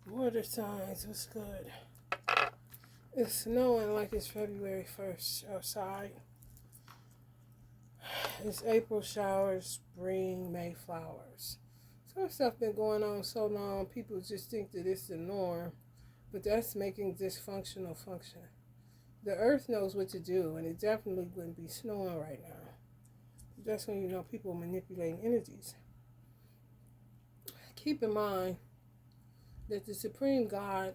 Water signs, what's good? It's snowing like it's February 1st outside. It's April showers, spring, May flowers. So stuff been going on so long, people just think that it's the norm, but that's making dysfunctional function. The earth knows what to do, and it definitely wouldn't be snowing right now. That's when you know people manipulating energies. Keep in mind that the Supreme God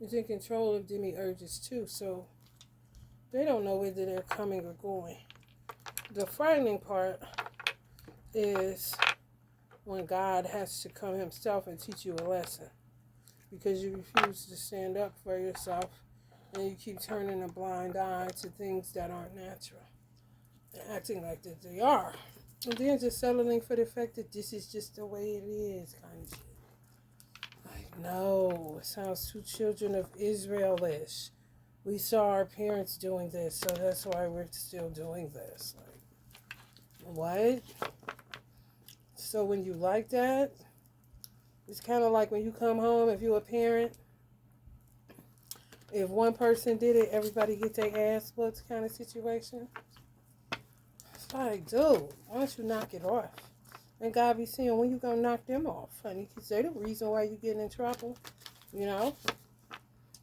is in control of demiurges too, so they don't know whether they're coming or going. The frightening part is when God has to come himself and teach you a lesson because you refuse to stand up for yourself and you keep turning a blind eye to things that aren't natural and acting like that they are. And then just settling for the fact that this is just the way it is, kind of shit. Like, no, it sounds too children of Israel-ish. We saw our parents doing this, so that's why we're still doing this. Like, what? So when you like that, it's kind of like when you come home, if you're a parent, if one person did it, everybody get their ass whooped kind of situation. It's like, dude, why don't you knock it off? And God be seeing when you gonna knock them off, honey, because they're the reason why you getting in trouble, you know?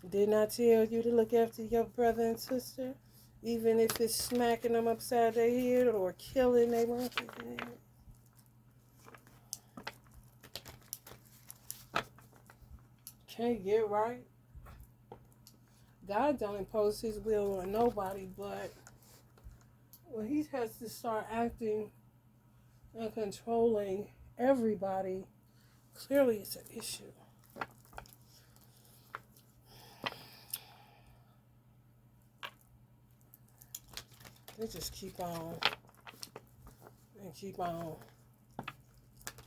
Didn't I tell you to look after your brother and sister? Even if it's smacking them upside their head or killing their monkey. Can't get right. God don't impose his will on nobody, but when he has to start acting and controlling everybody, clearly it's an issue. They just keep on and keep on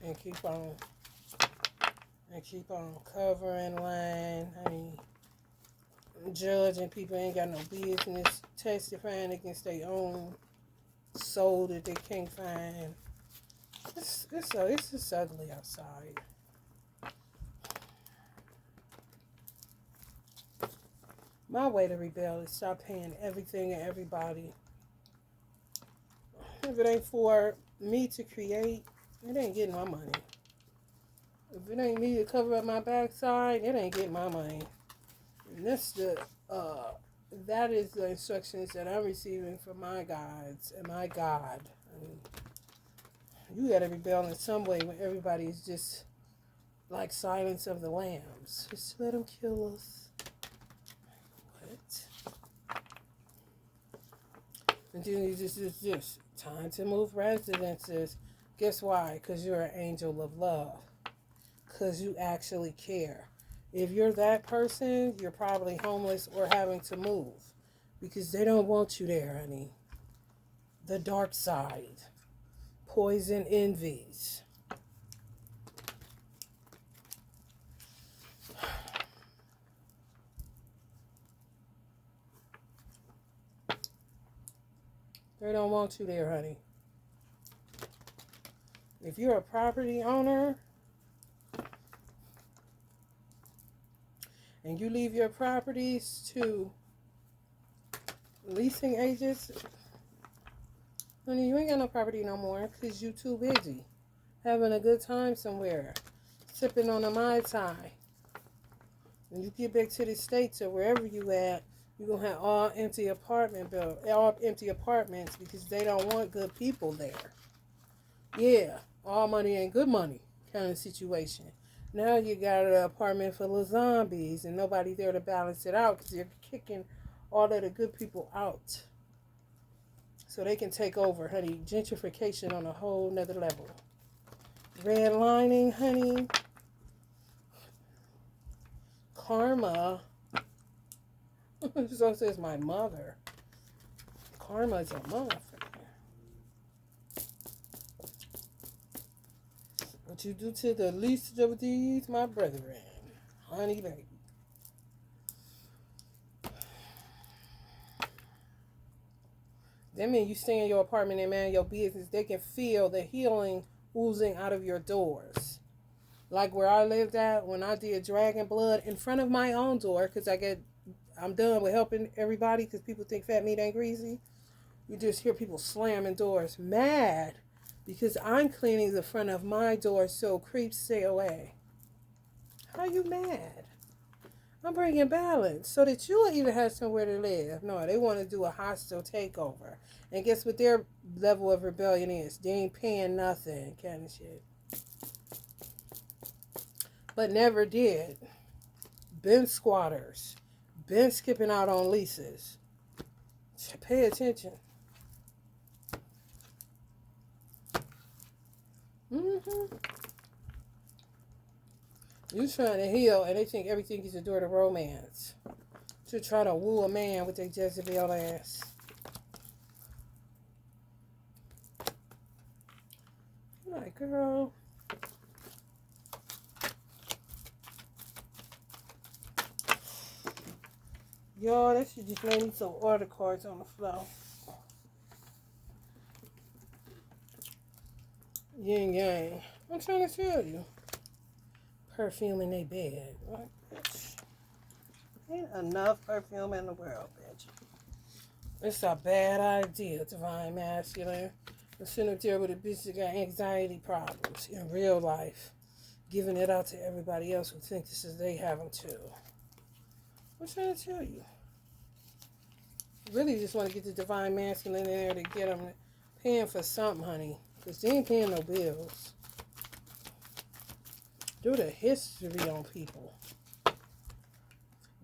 and keep on and keep on covering line. I mean, judging people ain't got no business, testifying against their own soul that they can't find. It's just ugly outside. My way to rebel is stop paying everything and everybody. If it ain't for me to create, it ain't getting my money. If it ain't me to cover up my backside, it ain't getting my money. And that is the instructions that I'm receiving from my guides and my God. I mean, you gotta rebel in some way when everybody's just like Silence of the Lambs. Just let them kill us. What? And then you just time to move residences. Guess why? Because you're an angel of love. Because you actually care. If you're that person, you're probably homeless or having to move. Because they don't want you there, honey. The dark side. Poison envies. They don't want you there, honey. If you're a property owner and you leave your properties to leasing agents, honey, you ain't got no property no more because you too busy having a good time somewhere, sipping on a Mai Tai. When you get back to the States or wherever you at, you're going to have all empty apartments because they don't want good people there. Yeah, all money ain't good money kind of situation. Now you got an apartment full of zombies and nobody there to balance it out because you're kicking all of the good people out. So they can take over, honey. Gentrification on a whole nother level. Redlining, honey. Karma. So says my mother. Karma is a motherfucker. What you do to the least of these, my brethren. Honey, baby. That means you stay in your apartment and man your business. They can feel the healing oozing out of your doors. Like where I lived at, when I did Dragon Blood in front of my own door, because I'm done with helping everybody because people think fat meat ain't greasy. You just hear people slamming doors, mad because I'm cleaning the front of my door so creeps stay away. How you mad? I'm bringing balance so that you'll even have somewhere to live. No, they want to do a hostile takeover. And guess what their level of rebellion is? They ain't paying nothing, kind of shit. But never did. Been squatters. Been skipping out on leases. Pay attention. Mm-hmm. You trying to heal, and they think everything is a door to romance. To try to woo a man with their Jezebel ass. I'm like, girl. Y'all, that shit just made me some order cards on the floor. Yin yang. I'm trying to tell you. Perfume in their bed. Like, bitch. Ain't enough perfume in the world, bitch. It's a bad idea, divine masculine. To sit up there with a bitch that got anxiety problems in real life, giving it out to everybody else who think this is they have them too. I'm trying to tell you. Really just want to get the divine masculine in there to get them paying for something, honey. Because they ain't paying no bills. Do the history on people.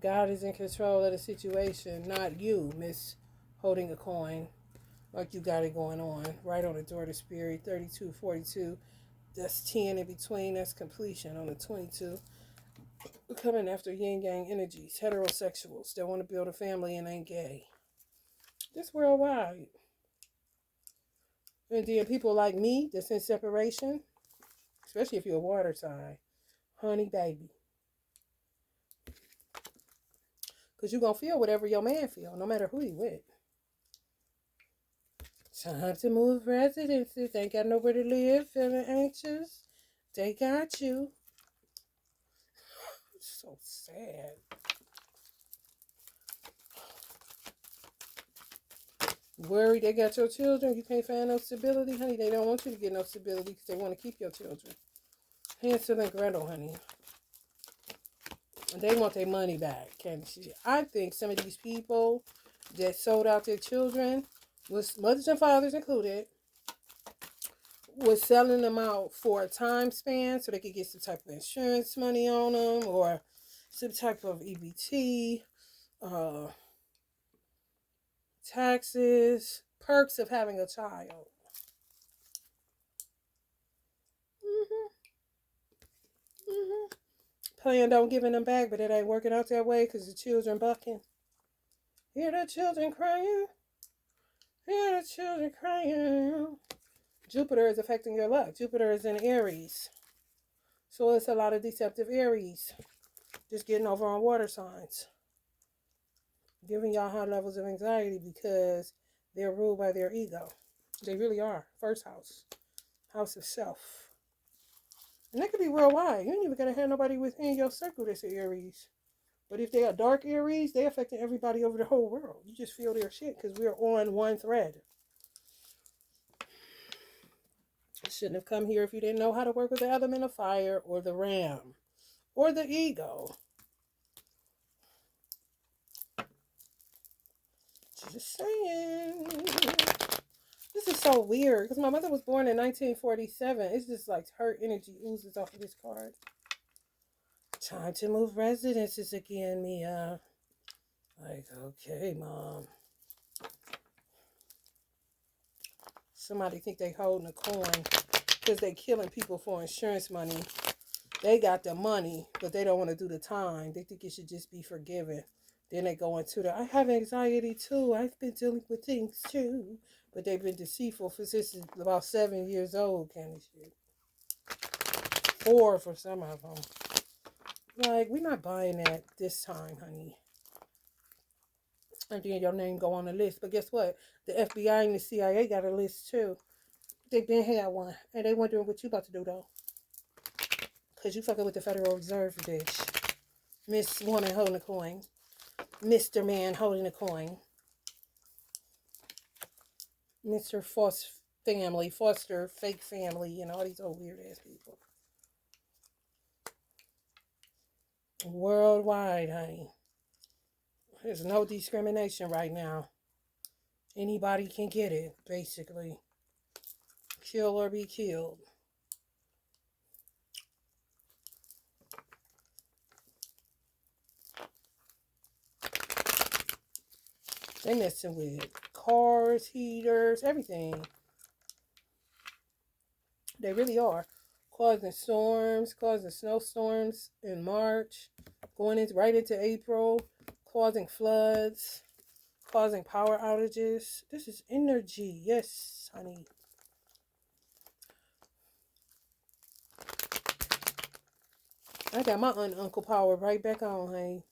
God is in control of the situation, not you, Miss Holding a Coin. Like you got it going on. Right on the door to spirit, 3242. That's 10 in between. That's completion on the 22. We're coming after yin yang energies. Heterosexuals that want to build a family and ain't gay. This worldwide. And then people like me that's in separation, especially if you're a water sign. Honey, baby. Because you're going to feel whatever your man feel, no matter who he with. Time to move residences. Ain't got nowhere to live. Feeling anxious. They got you. So sad. Worried they got your children. You can't find no stability, honey. They don't want you to get no stability because they want to keep your children. Hansel and Gretel, honey. And they want their money back. I think some of these people that sold out their children, with mothers and fathers included, was selling them out for a time span so they could get some type of insurance money on them or some type of EBT, taxes, perks of having a child. Planned on giving them back, but it ain't working out that way because the children bucking. Hear the children crying. Hear the children crying. Jupiter is affecting your luck. Jupiter is in Aries. So it's a lot of deceptive Aries. Just getting over on water signs. Giving y'all high levels of anxiety because they're ruled by their ego. They really are. First house. House of self. And that could be worldwide. You ain't even got to have nobody within your circle that's an Aries. But if they are dark Aries, they affecting everybody over the whole world. You just feel their shit because we're on one thread. Shouldn't have come here if you didn't know how to work with the element of fire or the ram or the ego. Just saying. This is so weird because my mother was born in 1947. It's just like her energy oozes off of this card. Time to move residences again, Mia. Like, okay, Mom. Somebody think they holding a coin because they killing people for insurance money. They got the money, but they don't want to do the time. They think it should just be forgiven. Then they go into I have anxiety too. I've been dealing with things too. But they've been deceitful since about 7 years old, kind of shit. 4 for some of them. Like, we're not buying that this time, honey. And then your name go on the list. But guess what? The FBI and the CIA got a list too. They been had one. And they wondering what you about to do, though. Because you fucking with the Federal Reserve, bitch. Miss Woman holding a coin. Mr. Man holding a coin. Mr. Foster fake family, and all these old weird ass people. Worldwide, honey. There's no discrimination right now. Anybody can get it, basically. Kill or be killed. They messing with cars, heaters, everything. They really are. Causing storms, causing snowstorms in March, going into right into April, causing floods, causing power outages. This is energy. Yes, honey. I got my uncle power right back on, honey.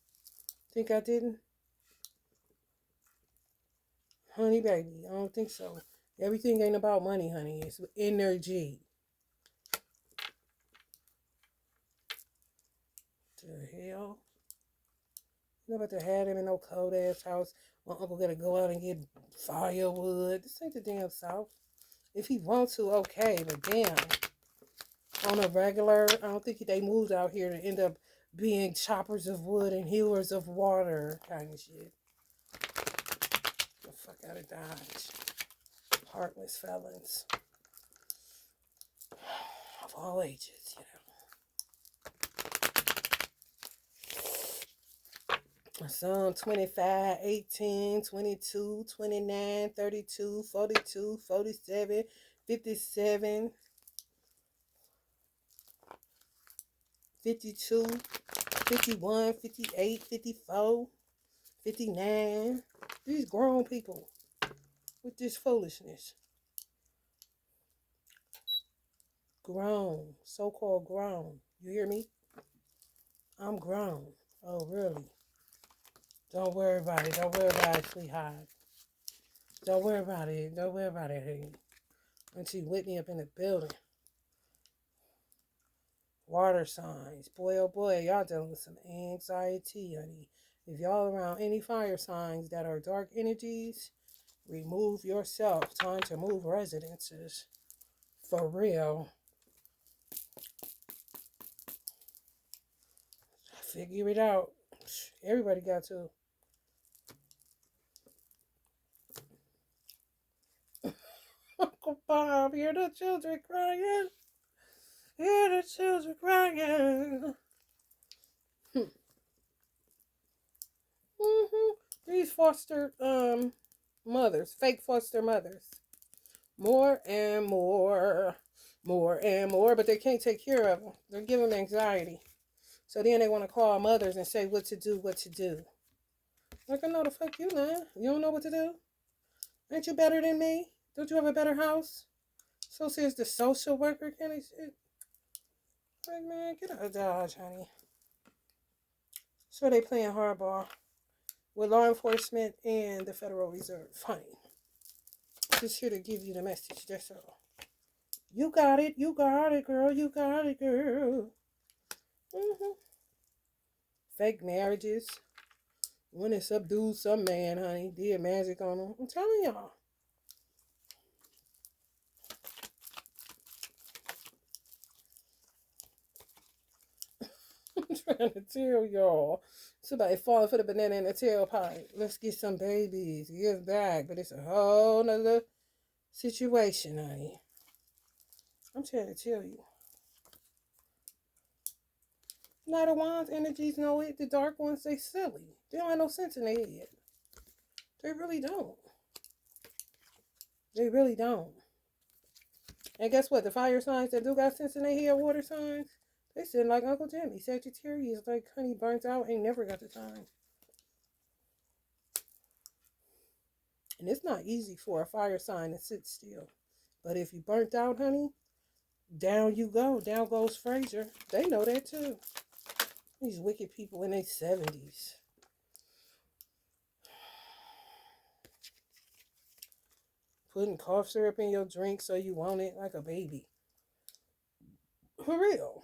Think I didn't? Honey, baby, I don't think so. Everything ain't about money, honey. It's energy. The hell? You know about to have him in no cold ass house. My uncle gotta go out and get firewood. This ain't the damn South. If he wants to, okay, but damn. On a regular, I don't think they moved out here to end up being choppers of wood and hewers of water kind of shit. The fuck out of Dodge. Heartless felons. Of all ages, you know. Some 25, 18, 22, 29, 32, 42, 47, 57, 52, 51, 58, 54, 59. These grown people with this foolishness. Grown. So-called grown. You hear me? I'm grown. Oh, really? Don't worry about it. Don't worry about it, sweetheart. Don't worry about it. Don't worry about it, honey. Auntie Whitney up in the building. Water signs. Boy, oh boy, y'all dealing with some anxiety, honey. If y'all around any fire signs that are dark energies, remove yourself. Time to move residences. For real. Figure it out. Everybody got to. Uncle Bob, hear the children crying. Hear the children crying. These foster mothers, fake foster mothers. More and more. More and more, but they can't take care of them. They're giving them anxiety. So then they want to call mothers and say what to do, what to do. Like, I know the fuck you, man. You don't know what to do? Ain't you better than me? Don't you have a better house? So says the social worker kind of shit. Like, man, get out of Dodge, honey. So they playing hardball with law enforcement and the Federal Reserve. Fine. Just here to give you the message, that's all. You got it, girl, you got it, girl. Fake marriages. When it subdued some man, honey, did magic on them. I'm telling y'all. I'm trying to tell y'all. Somebody falling for the banana in the tailpipe. Let's get some babies. Give back. But it's a whole nother situation, honey. I'm trying to tell you. Knight of Wands energies know it. The dark ones, they silly. They don't have no sense in their head. They really don't. They really don't. And guess what? The fire signs that do got sense in their head, water signs, they said like Uncle Jimmy. Sagittarius, like honey burnt out, ain't never got the time. And it's not easy for a fire sign to sit still. But if you burnt out, honey, down you go. Down goes Fraser. They know that too. These wicked people in their 70s. Putting cough syrup in your drink so you want it like a baby. For real.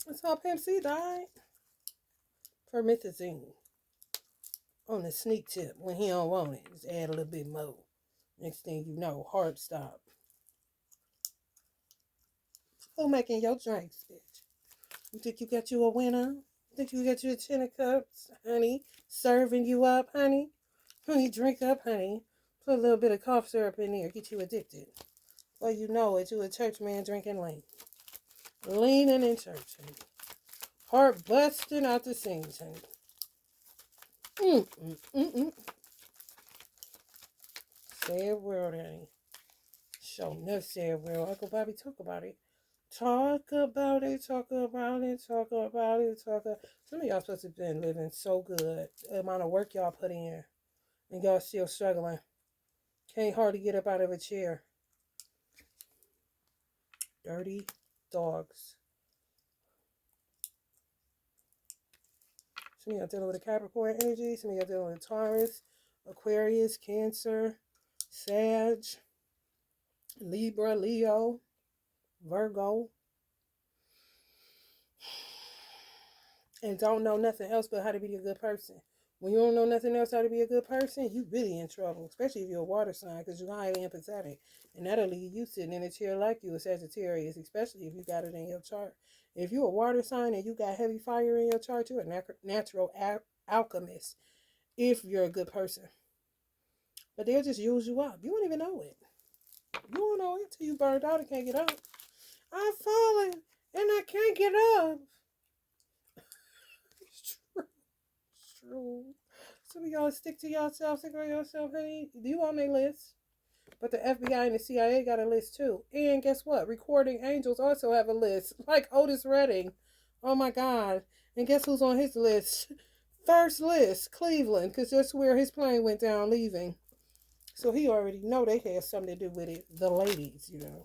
That's how Pimp C died. Promethazine. On the sneak tip when he don't want it. Just add a little bit more. Next thing you know, heart stop. Who making your drinks, bitch? You think you got you a winner? You think you got you a 10 of cups, honey? Serving you up, honey? Honey, drink up, honey. Put a little bit of cough syrup in there. Get you addicted. Well, you know it. You a church man drinking lean. Leaning in church, honey. Heart busting out the seams, honey. Sad world, honey. Show enough sad world. Uncle Bobby, talk about it. Talk about it, talk about it, talk about it, talk about it. Some of y'all supposed to have been living so good. The amount of work y'all put in. And y'all still struggling. Can't hardly get up out of a chair. Dirty dogs. Some of y'all dealing with a Capricorn energy. Some of y'all dealing with Taurus, Aquarius, Cancer, Sag, Libra, Leo, Virgo. And don't know nothing else but how to be a good person. When you don't know nothing else how to be a good person, you really in trouble. Especially if you're a water sign, because you're highly empathetic. And that'll leave you sitting in a chair like you, a Sagittarius, especially if you got it in your chart. If you're a water sign and you got heavy fire in your chart, you're a natural alchemist if you're a good person. But they'll just use you up. You won't even know it. You won't know it till you burned out and can't get up. I'm falling and I can't get up. It's true. It's true. Some of y'all stick to yourself, stick to yourself, honey. You on their list. But the FBI and the CIA got a list too. And guess what? Recording angels also have a list. Like Otis Redding. Oh my God. And guess who's on his list? First list, Cleveland. Because that's where his plane went down leaving. So he already know they had something to do with it. The ladies, you know.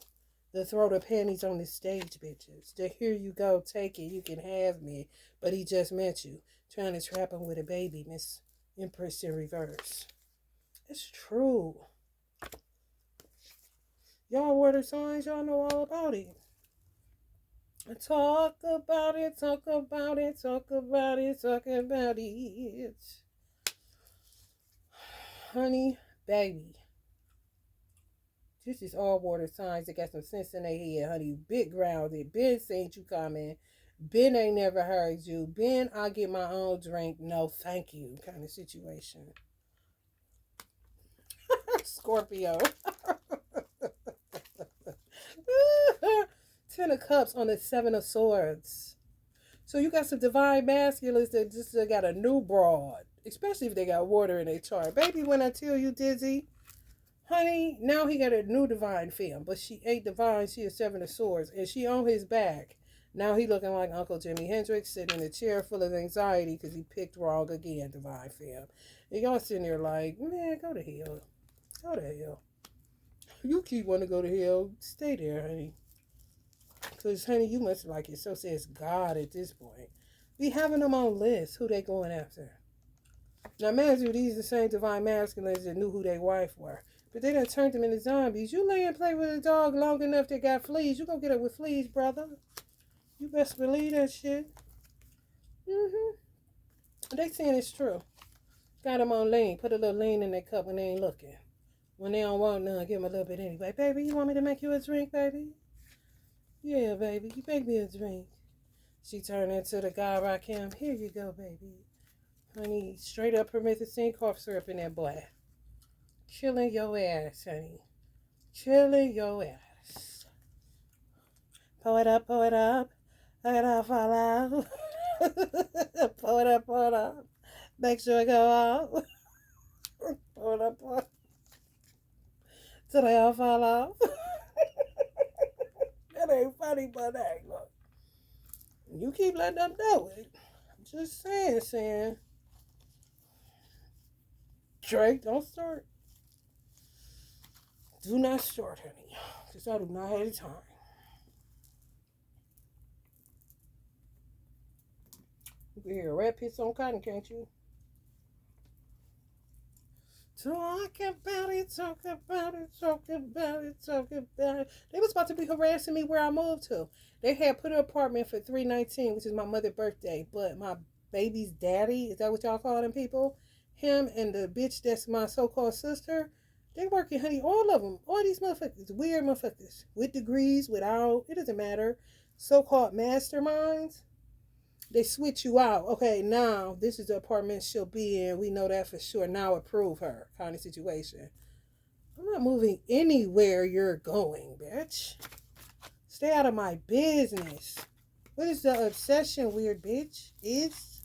The throw the panties on the stage, bitches. The here you go, take it, you can have me. But he just met you. Trying to trap him with a baby, Miss Empress in reverse. It's true. Y'all water signs, y'all know all about it. Talk about it, talk about it, talk about it, talk about it. Honey, baby. This is all water signs that got some sense in their head, honey. Big grounded. Ben seen you coming. Ben ain't never heard you. Ben, I'll get my own drink. No, thank you. Kind of situation. Scorpio. 10 of Cups on the 7 of Swords. So you got some divine masculines that just got a new broad. Especially if they got water in their chart. Baby, when I tell you, Dizzy, honey, now he got a new divine femme. But she ain't divine, she is 7 of Swords. And she on his back. Now he looking like Uncle Jimi Hendrix, sitting in a chair full of anxiety because he picked wrong again, divine femme. And y'all sitting there like, man, go to hell. Go to hell. You keep wanting to go to hell, stay there, honey. Because, honey, you must like it. So says God at this point. Be having them on lists, who they going after. Now, imagine these the same divine masculines that knew who their wife were. But they done turned them into zombies. You lay and play with a dog long enough that got fleas. You gonna get up with fleas, brother. You best believe that shit. They saying it's true. Got them on lean. Put a little lean in their cup when they ain't looking. When they don't want none, give them a little bit anyway. Baby, you want me to make you a drink, baby? Yeah, baby, you make me a drink. She turned into the guy rock him. Here you go, baby. Honey, straight up promethazine cough syrup in that boy. Killing your ass, honey. Killing your ass. Pour it up, pour it up. Let it all fall out. Pour it up, pour it up. Make sure it go out. Pour it up, pour it up. Till they all fall off. That ain't funny, but hey, look. You keep letting them know it. I'm just saying. Drake, don't start. Do not start, honey. Because I do not have the time. You can hear a rat piss on cotton, can't you? Talk about it, talk about it, talk about it, talk about it. They was about to be harassing me where I moved to. They had put an apartment for 319, which is my mother's birthday. But my baby's daddy, is that what y'all call them people? Him and the bitch that's my so-called sister, they working, honey, all of them. All these motherfuckers, weird motherfuckers. With degrees, without, it doesn't matter. So-called masterminds. They switch you out. Okay, now this is the apartment she'll be in. We know that for sure. Now approve her kind of situation. I'm not moving anywhere you're going, bitch. Stay out of my business. What is the obsession, weird bitch? Is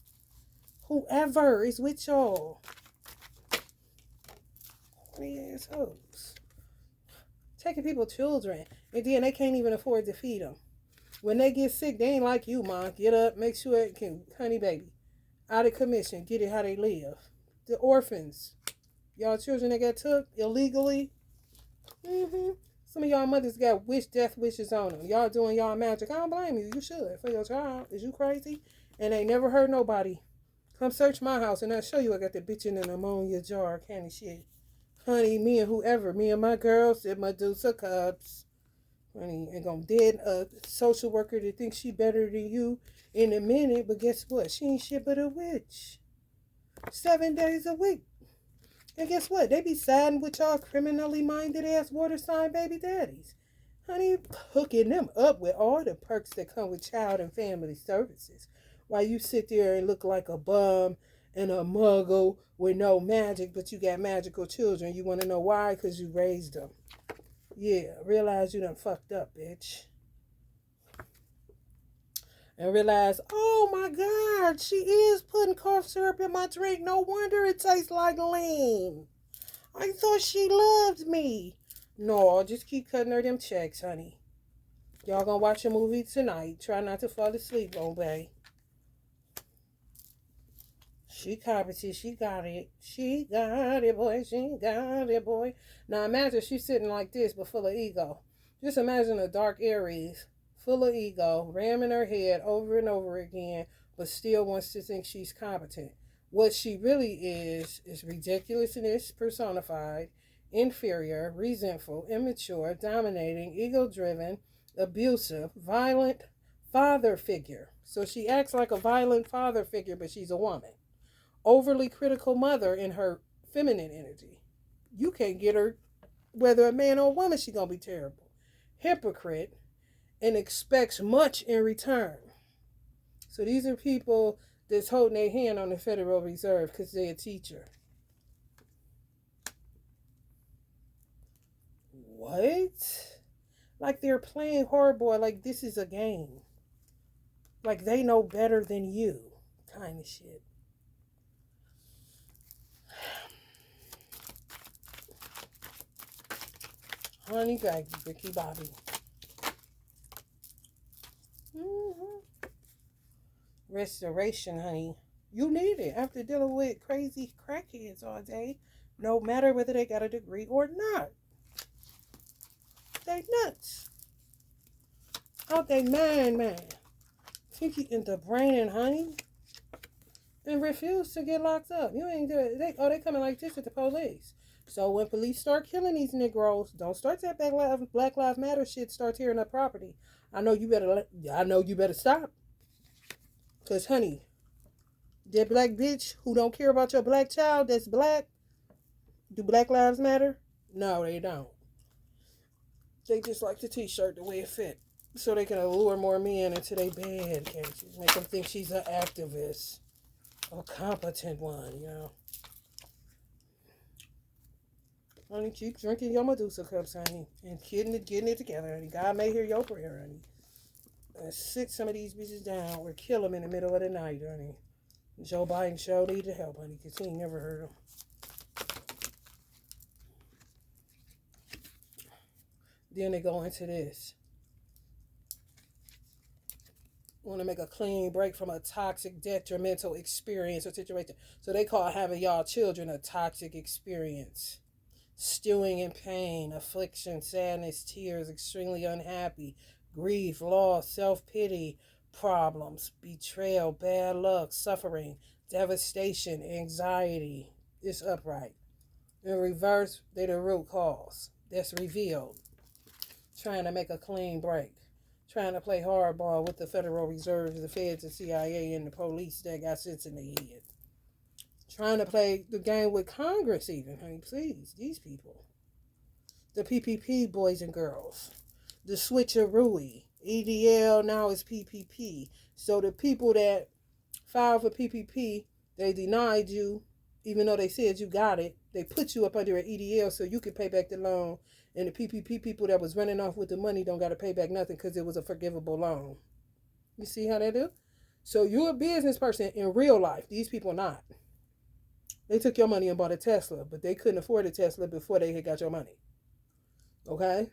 whoever is with y'all. Corny assholes. Taking people's children. And then they can't even afford to feed them. When they get sick, they ain't like you, Mom. Get up, make sure it can, honey baby. Out of commission, get it how they live. The orphans. Y'all children that got took illegally. Some of y'all mothers got death wishes on them. Y'all doing y'all magic. I don't blame you. You should for your child. Is you crazy? And they never hurt nobody. Come search my house and I'll show you I got the bitch in an ammonia jar. Candy shit. Honey, me and whoever. Me and my girls at Medusa Cups. Honey, ain't gonna dead a social worker that thinks she better than you in a minute, but guess what? She ain't shit but a witch. 7 days a week. And guess what? They be siding with y'all criminally minded ass water sign baby daddies. Honey, hooking them up with all the perks that come with child and family services. While you sit there and look like a bum and a muggle with no magic, but you got magical children. You want to know why? Because you raised them. Yeah, realize you done fucked up, bitch. And realize, oh my God, she is putting cough syrup in my drink. No wonder it tastes like lean. I thought she loved me. No, just keep cutting her them checks, honey. Y'all gonna watch a movie tonight. Try not to fall asleep, obey. She competent. She got it. She got it, boy. She got it, boy. Now imagine she's sitting like this, but full of ego. Just imagine a dark Aries, full of ego, ramming her head over and over again, but still wants to think she's competent. What she really is ridiculousness personified, inferior, resentful, immature, dominating, ego-driven, abusive, violent father figure. So she acts like a violent father figure, but she's a woman. Overly critical mother in her feminine energy. You can't get her, whether a man or a woman, she's going to be terrible. Hypocrite and expects much in return. So these are people that's holding their hand on the Federal Reserve because they're a teacher. What? Like they're playing hardball like this is a game. Like they know better than you. Kind of shit. Honey baby, Ricky Bobby. Restoration, honey. You need it after dealing with crazy crackheads all day, no matter whether they got a degree or not. They nuts. Out they man. Tinky in the brain, honey. And refuse to get locked up. You ain't do it. They coming like this with the police. So when police start killing these Negroes, don't start that Black Lives Matter shit. Start tearing up property. I know you better stop. Cause honey, that black bitch who don't care about your black child that's black, do Black Lives Matter? No, they don't. They just like the t-shirt the way it fit. So they can allure more men into their bed cases. Make them think she's an activist. A competent one, you know. Honey, keep drinking your Medusa cups, honey. And getting it together, honey. God may hear your prayer, honey. And sit some of these bitches down or kill them in the middle of the night, honey. Joe Biden sure need to help, honey, because he ain't never heard them. Then they go into this. Want to make a clean break from a toxic, detrimental experience or situation. So they call having y'all children a toxic experience. Stewing in pain, affliction, sadness, tears, extremely unhappy, grief, loss, self-pity, problems, betrayal, bad luck, suffering, devastation, anxiety. It's upright. In reverse, they the root cause. That's revealed. Trying to make a clean break. Trying to play hardball with the Federal Reserve, the Feds, the CIA, and the police that got sense in their head. Trying to play the game with Congress even. Honey, please, these people. The PPP boys and girls. The switcheroo. EDL now is PPP. So the people that filed for PPP, they denied you, even though they said you got it. They put you up under an EDL so you could pay back the loan. And the PPP people that was running off with the money don't got to pay back nothing because it was a forgivable loan. You see how they do? So you're a business person in real life. These people not. They took your money and bought a Tesla, but they couldn't afford a Tesla before they had got your money. Okay?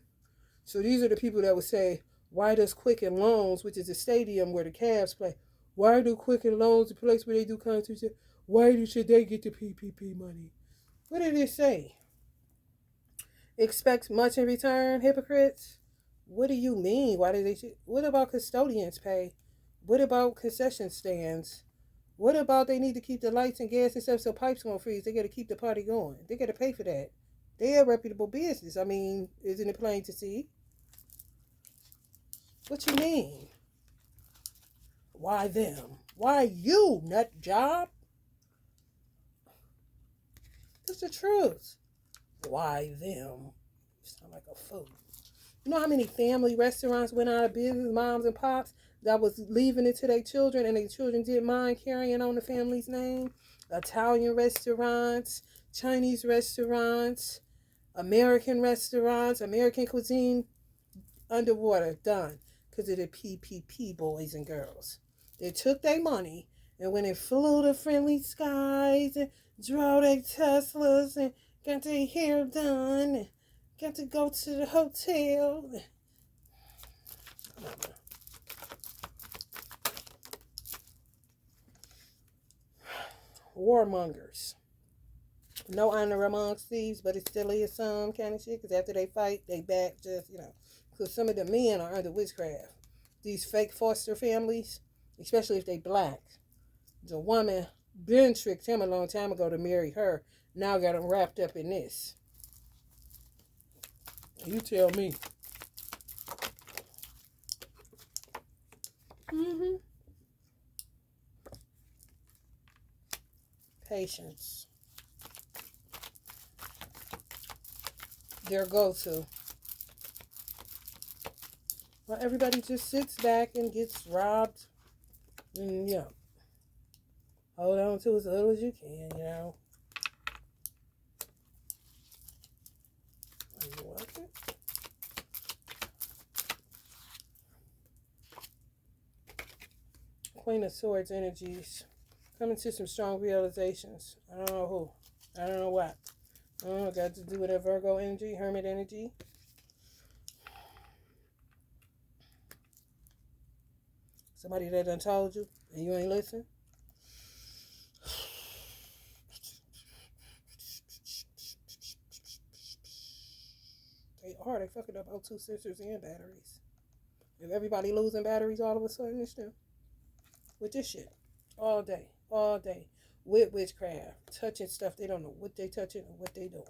So these are the people that would say, why does Quicken Loans, which is a stadium where the Cavs play, why do Quicken Loans, the place where they do concerts, why should they get the PPP money? What did it say? Expect much in return, hypocrites? What do you mean? Why did they? What about custodians pay? What about concession stands? What about they need to keep the lights and gas and stuff so pipes won't freeze? They got to keep the party going. They got to pay for that. They're a reputable business. I mean, isn't it plain to see? What you mean? Why them? Why you, nut job? That's the truth. Why them? You sound like a fool. You know how many family restaurants went out of business, moms and pops, that was leaving it to their children and their children didn't mind carrying on the family's name? Italian restaurants, Chinese restaurants, American restaurants, American cuisine, underwater, done. Because of the PPP boys and girls. They took their money and when they flew to friendly skies and drove their Teslas and got their hair done and got to go to the hotel. Warmongers. No honor amongst thieves, but it still is some kind of shit. Because after they fight, they back just, because some of the men are under witchcraft. These fake foster families, especially if they black. The woman been tricked him a long time ago to marry her. Now got him wrapped up in this. You tell me. Patience. Their go-to. Well, everybody just sits back and gets robbed. And, hold on to as little as you can, You want it? Queen of Swords energies. Coming to some strong realizations. I don't know who. I don't know what. I don't know. It got to do with that Virgo energy, Hermit energy. Somebody that done told you and you ain't listen. They fucking up O2 sensors and batteries. If everybody losing batteries all of a sudden, it's them. With this shit. All day. With witchcraft. Touching stuff they don't know what they touching and what they doing.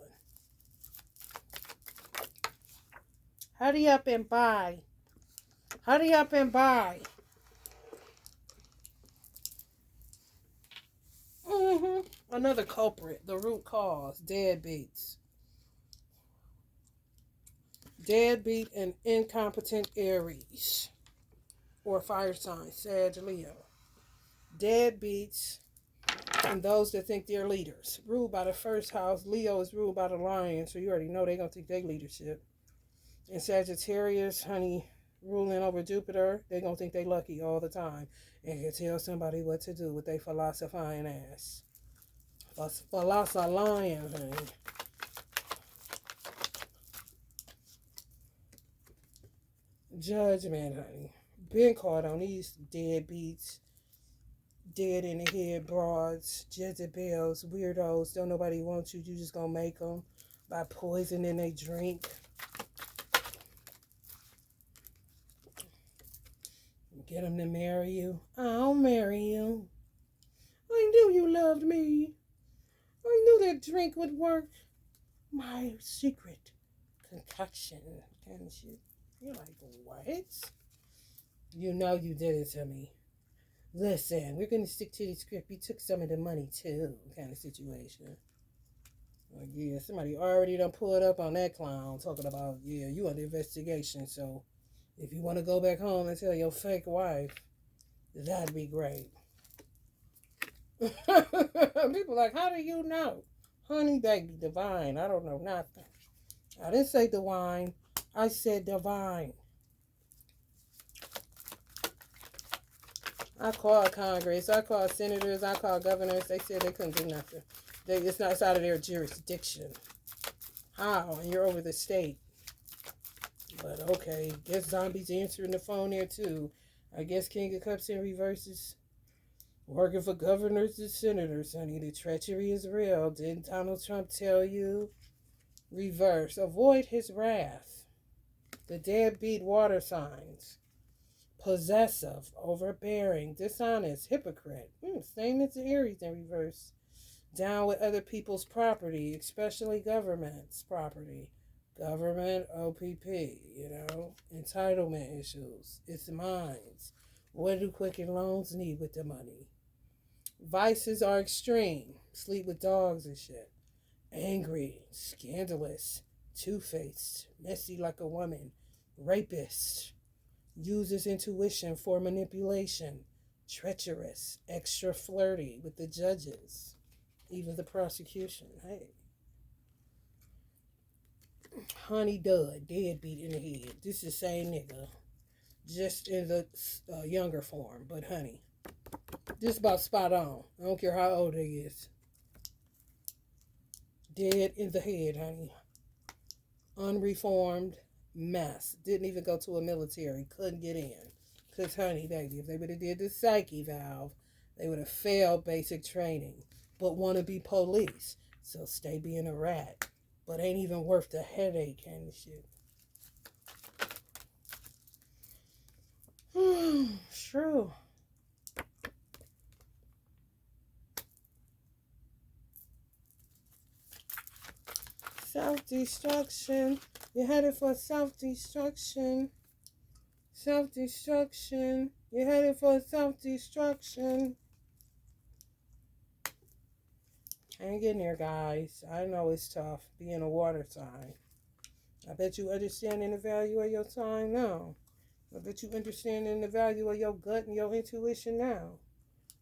Hurry up and buy. Hurry up and buy. Another culprit. The root cause. Deadbeats. Deadbeat and incompetent Aries. Or fire sign. Sag, Leo. Deadbeats and those that think they're leaders. Ruled by the first house. Leo is ruled by the lion, so you already know they're going to think they leadership. And Sagittarius, honey, ruling over Jupiter, they're going to think they lucky all the time. And can tell somebody what to do with their philosophizing ass. Lion, honey. Judgment, honey. Been caught on these deadbeats. Dead in the head broads, Jezebels, weirdos. Don't nobody want you. You just gonna make them by poisoning they drink. Get them to marry you. I'll marry you. I knew you loved me. I knew that drink would work. my secret concoction kind of shit. You're like, what? You know you did it to me. Listen, we're going to stick to the script. You took some of the money too, kind of situation. Like, yeah, somebody already done pulled up on that clown talking about, yeah, you under investigation. So if you want to go back home and tell your fake wife, that'd be great. People like, how do you know? Honey, baby, divine. I don't know nothing. I didn't say divine. I said divine. I called Congress. I called senators. I called governors. They said they couldn't do nothing. It's not out of their jurisdiction. How? And you're over the state. But okay, guess Zombie's answering the phone there too. I guess King of Cups in reverse is working for governors and senators, honey. The treachery is real. Didn't Donald Trump tell you? Reverse. Avoid his wrath. The deadbeat water signs. Possessive, overbearing, dishonest, hypocrite. Same as the Aries in reverse. Down with other people's property, especially government's property. Government, OPP, entitlement issues. It's mine. What do Quicken Loans need with the money? Vices are extreme. Sleep with dogs and shit. Angry, scandalous, two-faced, messy like a woman, rapist. Uses intuition for manipulation, treacherous, extra flirty with the judges, even the prosecution. Hey. Honey Dud, deadbeat in the head. This is the same nigga, just in the younger form, but honey, this about spot on. I don't care how old he is. Dead in the head, honey. Unreformed mess. Didn't even go to a military. Couldn't get in. Because, honey, baby, if they would have did the psyche valve, they would have failed basic training. But want to be police. So stay being a rat. But ain't even worth the headache kind of shit. True. Self-destruction. You're headed for self-destruction. Self-destruction. You're headed for self-destruction. Hang in there, guys. I know it's tough being a water sign. I bet you understanding the value of your time now. I bet you understanding the value of your gut and your intuition now.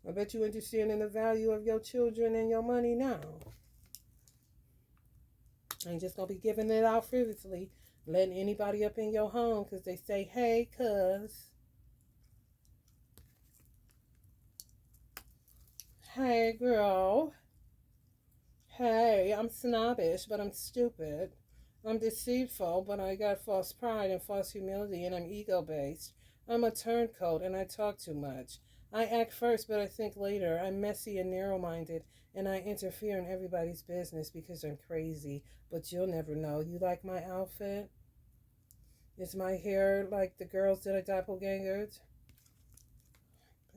I bet you understanding the value of your children and your money now. Ain't just gonna be giving it out frivolously, letting anybody up in your home because they say, hey, cuz. Hey, girl. Hey, I'm snobbish, but I'm stupid. I'm deceitful, but I got false pride and false humility, and I'm ego-based. I'm a turncoat, and I talk too much. I act first, but I think later. I'm messy and narrow-minded, and I interfere in everybody's business because I'm crazy. But you'll never know. You like my outfit? Is my hair like the girls that are doppelgangers?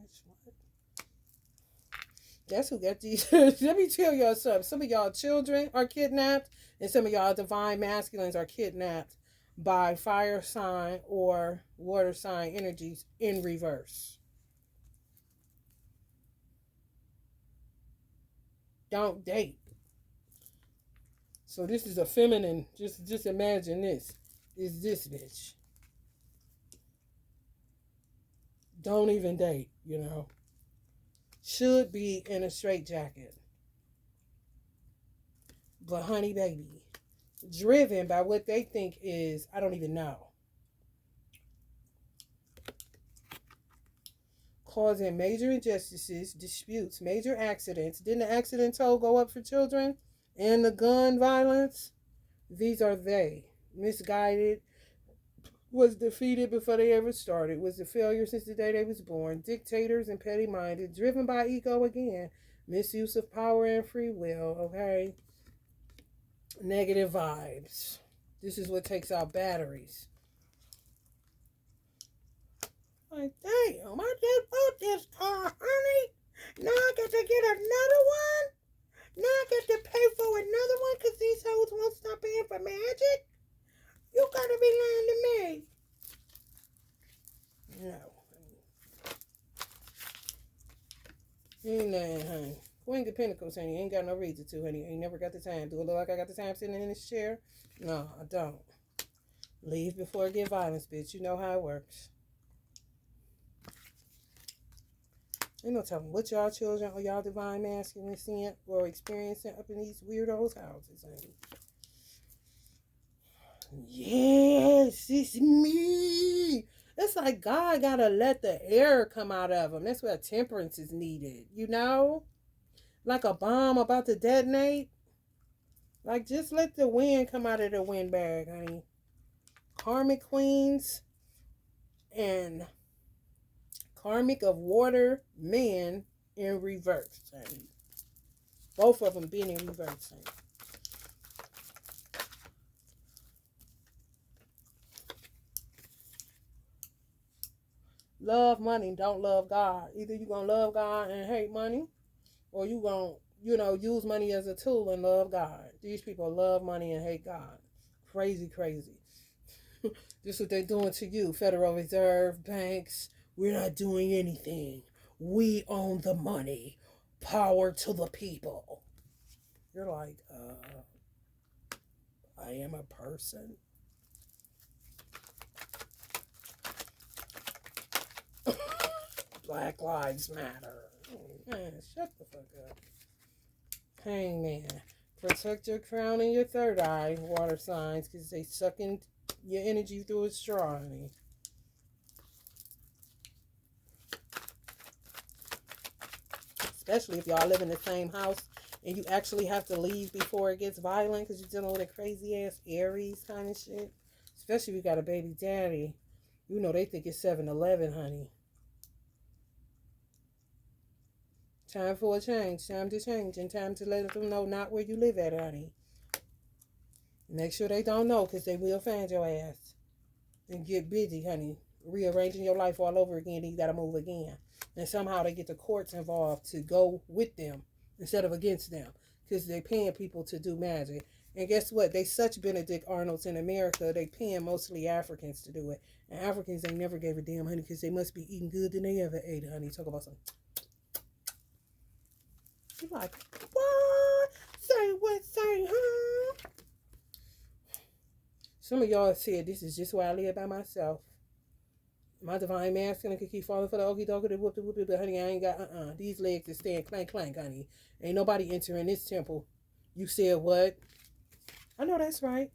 Bitch, what? That's who got these. Let me tell y'all something. Some of y'all children are kidnapped, and some of y'all divine masculines are kidnapped by fire sign or water sign energies in reverse. Don't date. So this is a feminine. Just imagine this. Is this bitch. Don't even date, Should be in a straitjacket. But honey baby, driven by what they think is, I don't even know. Causing major injustices, disputes, major accidents. Didn't the accident toll go up for children? And the gun violence? These are they. Misguided. Was defeated before they ever started. Was a failure since the day they was born. Dictators and petty-minded. Driven by ego again. Misuse of power and free will. Okay? Negative vibes. This is what takes out batteries. Like, damn, I just bought this car, honey. Now I get to get another one? Now I get to pay for another one because these hoes won't stop saying, honey. Queen of Pentacles, honey. Ain't got no reason to, honey. Ain't never got the time. Do it look like I got the time sitting in this chair? No, I don't. Leave before it get violence, bitch. You know how it works. Ain't no telling what y'all children or y'all divine masculine seeing or experiencing up in these weirdos' houses, honey. Yes, it's me. It's like God gotta let the air come out of them. That's where temperance is needed, you know? Like a bomb about to detonate. Like, just let the wind come out of the windbag, honey. Karmic queens and karmic of water men in reverse, honey. Both of them being in reverse, honey. Love money, don't love God. Either you're going to love God and hate money, or you're going to, use money as a tool and love God. These people love money and hate God. Crazy, crazy. This is what they're doing to you. Federal Reserve, banks. We're not doing anything. We own the money. Power to the people. You're like, I am a person. Black Lives Matter. Man, shut the fuck up. Hangman. Protect your crown and your third eye, water signs, because they sucking your energy through a straw, honey. Especially if y'all live in the same house and you actually have to leave before it gets violent because you're dealing with a crazy ass Aries kind of shit. Especially if you got a baby daddy. You know they think it's 7-Eleven, honey. Time for a change. Time to change. And time to let them know not where you live at, honey. Make sure they don't know because they will find your ass. And get busy, honey. Rearranging your life all over again. Then you got to move again. And somehow they get the courts involved to go with them instead of against them. Because they're paying people to do magic. And guess what? They such Benedict Arnolds in America. They paying mostly Africans to do it. And Africans ain't never gave a damn, honey, because they must be eating good than they ever ate, honey. Talk about some. You're like, what? Say what? Say, huh? Some of y'all said this is just where I live by myself. My divine masculine could keep falling for the okie dokie, the whoop, but honey, I ain't got, these legs is staying clank, clank, honey. Ain't nobody entering this temple. You said what? I know that's right.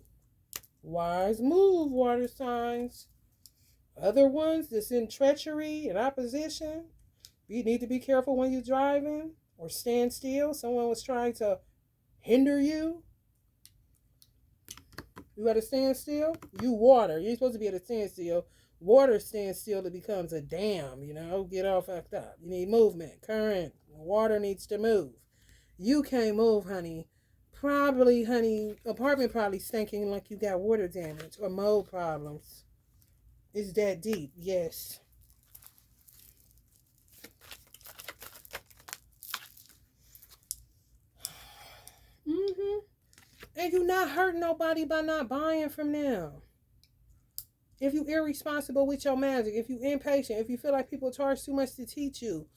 Wise move, water signs. Other ones that's in treachery and opposition. You need to be careful when you're driving or stand still. Someone was trying to hinder you. You got to stand still. You water. You're supposed to be at a standstill. Water stands still, it becomes a dam, get all fucked up. You need movement, current. Water needs to move. You can't move, honey. Probably, honey, apartment probably stinking like you got water damage or mold problems. It's that deep, yes. And you're not hurting nobody by not buying from them. If you irresponsible with your magic, if you impatient, if you feel like people charge too much to teach you,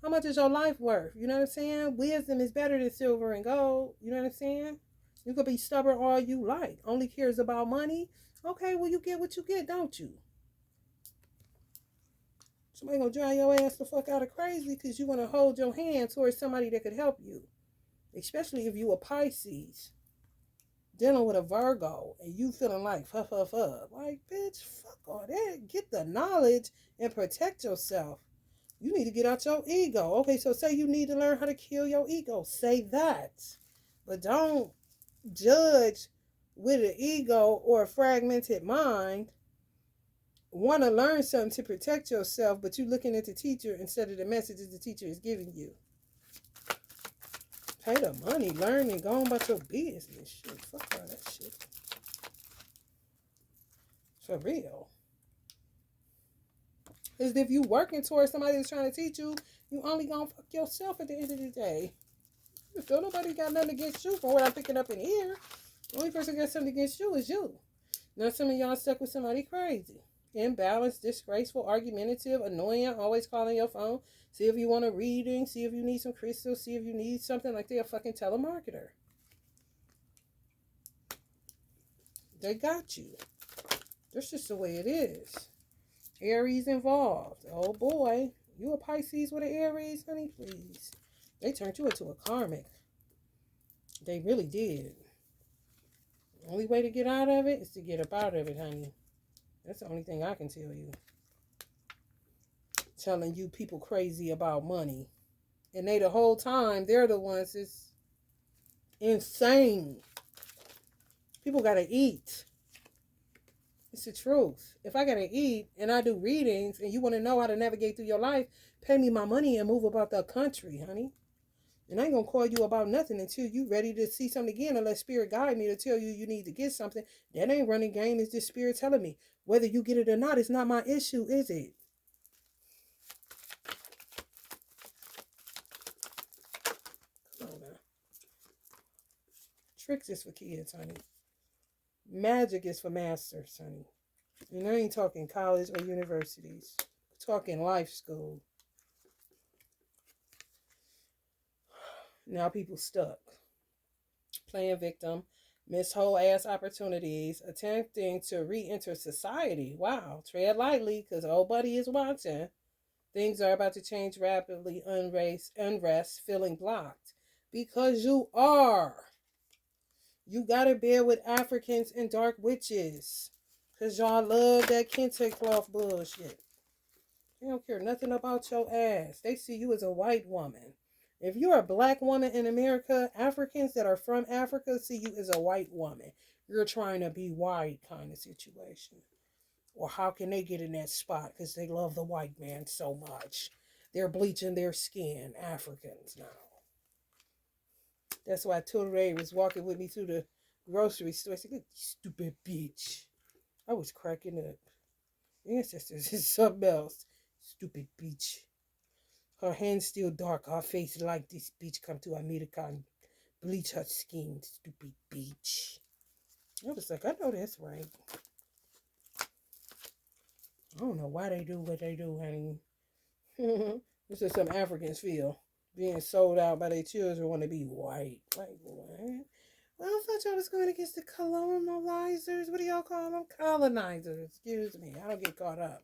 how much is your life worth? You know what I'm saying? Wisdom is better than silver and gold. You know what I'm saying? You could be stubborn all you like. Only cares about money. Okay, well, you get what you get, don't you? Somebody gonna drive your ass the fuck out of crazy because you want to hold your hand towards somebody that could help you. Especially if you a Pisces. Dealing with a Virgo and you feeling like fuck. Like, bitch, fuck all that. Get the knowledge and protect yourself. You need to get out your ego. Okay, so say you need to learn how to kill your ego. Say that. But don't judge with an ego or a fragmented mind. Want to learn something to protect yourself, but you looking at the teacher instead of the messages the teacher is giving you. Pay the money, learn, and go on about your business. Shit, fuck all that shit. For real. Because if you working towards somebody that's trying to teach you, you only gonna fuck yourself at the end of the day. So nobody got nothing against you from what I'm picking up in here. The only person got something against you is you. Now some of y'all stuck with somebody crazy. imbalanced, disgraceful, argumentative, annoying, always calling your phone. See if you want a reading, see if you need some crystals, see if you need something, like they're a fucking telemarketer. They got you. That's just the way it is. Aries involved. Oh boy. You a Pisces with an Aries, honey? Please. They turned you into a karmic. They really did. The only way to get out of it is to get up out of it, honey. That's the only thing I can tell you. Telling you people crazy about money. And they the whole time, they're the ones that's insane. People gotta eat. It's the truth. If I gotta eat and I do readings and you want to know how to navigate through your life, pay me my money and move about the country, honey. And I ain't gonna call you about nothing until you ready to see something again, unless spirit guide me to tell you you need to get something. That ain't running game. It's just spirit telling me. Whether you get it or not, it's not my issue, is it? Come on now. Tricks is for kids, honey. Magic is for masters, honey. And I ain't talking college or universities. I'm talking life school. Now people stuck. Playing victim. Miss whole ass opportunities. Attempting to re-enter society. Wow. Tread lightly, because old buddy is watching. Things are about to change rapidly. Unrest. Feeling blocked. Because you are. You gotta bear with Africans and dark witches. Because y'all love that kente cloth bullshit. They don't care nothing about your ass. They see you as a white woman. If you're a black woman in America, Africans that are from Africa see you as a white woman. You're trying to be white kind of situation. Or how can they get in that spot? Because they love the white man so much. They're bleaching their skin. Africans now. That's why Toure was walking with me through the grocery store. I said, "Look, stupid bitch." I was cracking up. Ancestors is something else. Stupid bitch. Her hands still dark. Her face like this bitch come to America and bleach her skin. Stupid bitch. I was like, I know that's right. I don't know why they do what they do, honey. This is some Africans feel. Being sold out by their children want to be white. Like, what? Well, I thought y'all was going against the colonizers. What do y'all call them? Colonizers. Excuse me. I don't get caught up.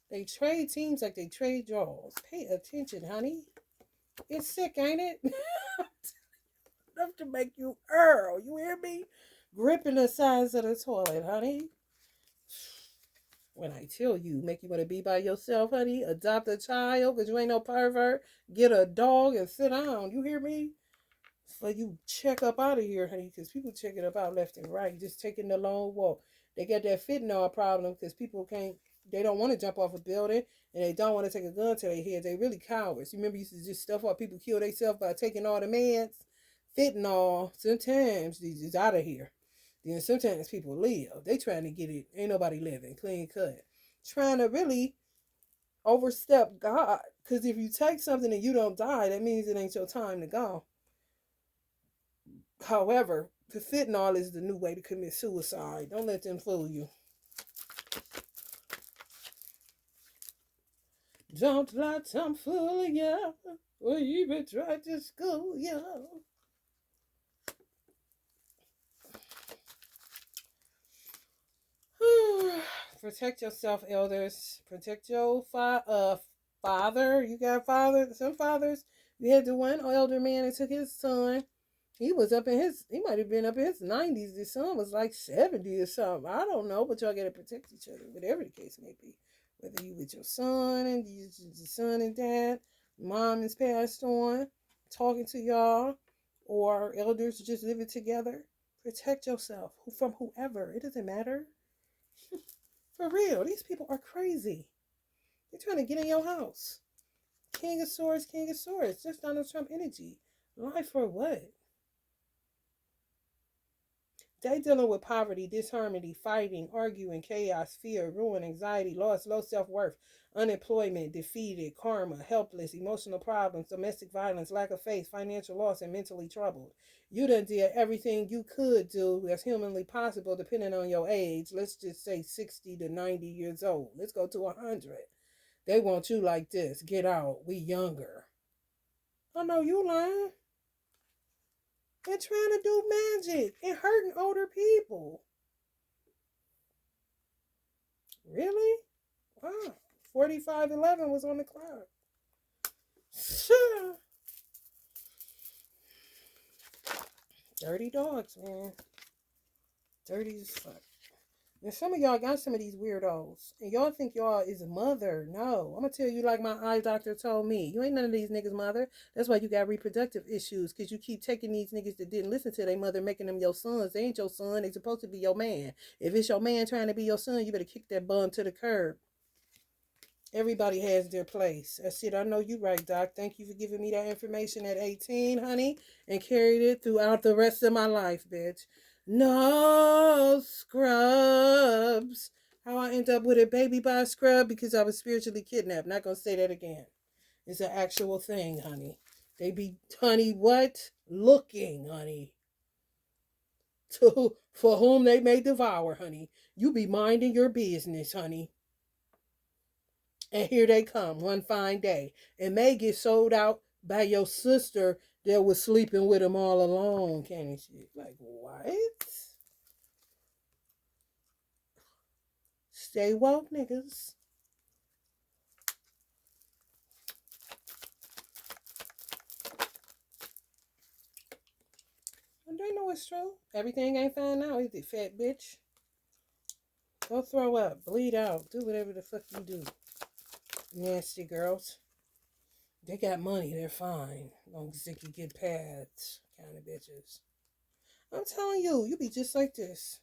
They trade teams like they trade draws. Pay attention, honey. It's sick, ain't it? Enough to make you earl. You hear me? Gripping the sides of the toilet, honey. When I tell you, make you want to be by yourself, honey. Adopt a child because you ain't no pervert. Get a dog and sit down. You hear me? So you check up out of here, honey, because people checking up out left and right. Just taking the long walk. They got that fentanyl problem because people can't. They don't want to jump off a building and they don't want to take a gun to their head. They really cowards. You remember you used to just stuff up people kill themselves by taking all the meds? Fentanyl, sometimes is out of here. Then sometimes people live. They trying to get it. Ain't nobody living. Clean cut. Trying to really overstep God. Because if you take something and you don't die, that means it ain't your time to go. However, the fentanyl is the new way to commit suicide. Don't let them fool you. Don't let them fool you. Or even try to school you. Protect yourself, elders. Protect your father. You got some fathers. You had the one elder man that took his son. He was he might have been up in his 90s. His son was like 70 or something. I don't know, but y'all got to protect each other, whatever the case may be. Whether you with your son and your son and dad, mom is passed on, talking to y'all, or elders just living together. Protect yourself from whoever. It doesn't matter. For real, these people are crazy. They're trying to get in your house. King of Swords, King of Swords. Just Donald Trump energy. Lie for what? They dealing with poverty, disharmony, fighting, arguing, chaos, fear, ruin, anxiety, loss, low self-worth, unemployment, defeated, karma, helpless, emotional problems, domestic violence, lack of faith, financial loss, and mentally troubled. You done did everything you could do as humanly possible, depending on your age. Let's just say 60 to 90 years old. Let's go to 100. They want you like this. Get out. We younger. I know you lying. They're trying to do magic and hurting older people. Really? Wow. 4511 was on the clock. Dirty dogs, man. Dirty as fuck. And some of y'all got some of these weirdos. And y'all think y'all is a mother. No. I'm going to tell you like my eye doctor told me. You ain't none of these niggas' mother. That's why you got reproductive issues. Because you keep taking these niggas that didn't listen to their mother, making them your sons. They ain't your son. They supposed to be your man. If it's your man trying to be your son, you better kick that bum to the curb. Everybody has their place. That's it. I know you right, Doc. Thank you for giving me that information at 18, honey. And carried it throughout the rest of my life, bitch. No scrubs. How I end up with a baby by a scrub? Because I was spiritually kidnapped. Not going to say that again. It's an actual thing, honey. They be, honey, what? Looking, honey. For whom they may devour, honey. You be minding your business, honey. And here they come one fine day. And may get sold out by your sister that was sleeping with him all along. Can't she? Like, what? Stay woke, niggas. And they know it's true. Everything ain't fine now, is it, fat bitch? Go throw up, bleed out, do whatever the fuck you do. Nasty girls. They got money, they're fine. As long as they can get pads, kind of bitches. I'm telling you, you be just like this.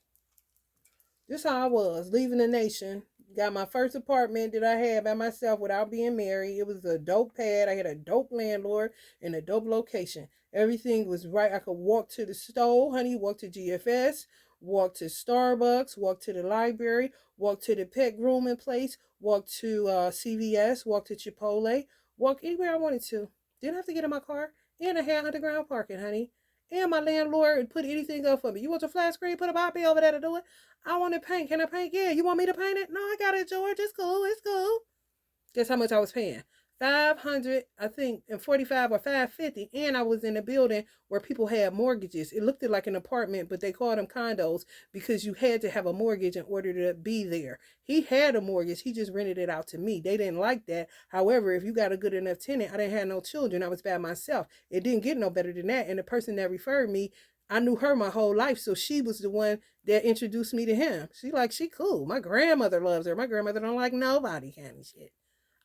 This how I was, leaving the nation. Got my first apartment that I had by myself without being married. It was a dope pad. I had a dope landlord and a dope location. Everything was right. I could walk to the store, honey, walk to GFS, walk to Starbucks, walk to the library, walk to the pet grooming place, walk to CVS, walk to Chipotle, walk anywhere I wanted to. Didn't have to get in my car. And I had underground parking, honey. And my landlord would put anything up for me. You want your flat screen? Put a Bobby over there to do it. I want to paint. Can I paint? Yeah. You want me to paint it? No, I got it, George. It's cool. It's cool. Guess how much I was paying? 500, I think, and 45 or 550. And I was in a building where people had mortgages. It looked like an apartment, but they called them condos because you had to have a mortgage in order to be there. He had a mortgage. He just rented it out to me. They didn't like that. However, if you got a good enough tenant, I didn't have no children. I was by myself. It didn't get no better than that. And the person that referred me, I knew her my whole life, so she was the one that introduced me to him. She cool. My grandmother loves her. My grandmother don't like nobody kind of shit.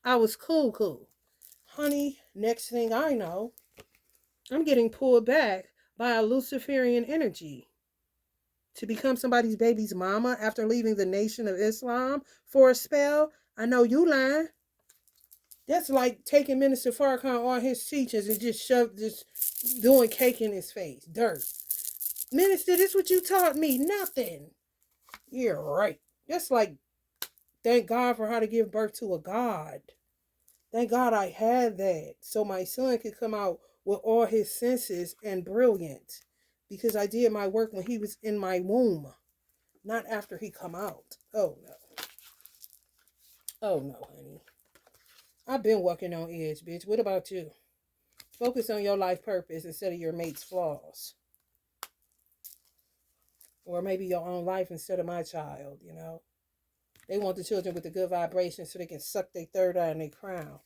I was cool. Honey, next thing I know, I'm getting pulled back by a Luciferian energy to become somebody's baby's mama after leaving the Nation of Islam for a spell. I know you lying. That's like taking Minister Farrakhan on his teachings and just doing cake in his face. Dirt. Minister, this what you taught me. Nothing. You're right. That's like, thank God for how to give birth to a God. Thank God I had that. So my son could come out with all his senses and brilliant. Because I did my work when he was in my womb. Not after he come out. Oh no. Oh no, honey. I've been walking on edge, bitch. What about you? Focus on your life purpose instead of your mate's flaws. Or maybe your own life instead of my child, you know. They want the children with the good vibration so they can suck their third eye and their crown.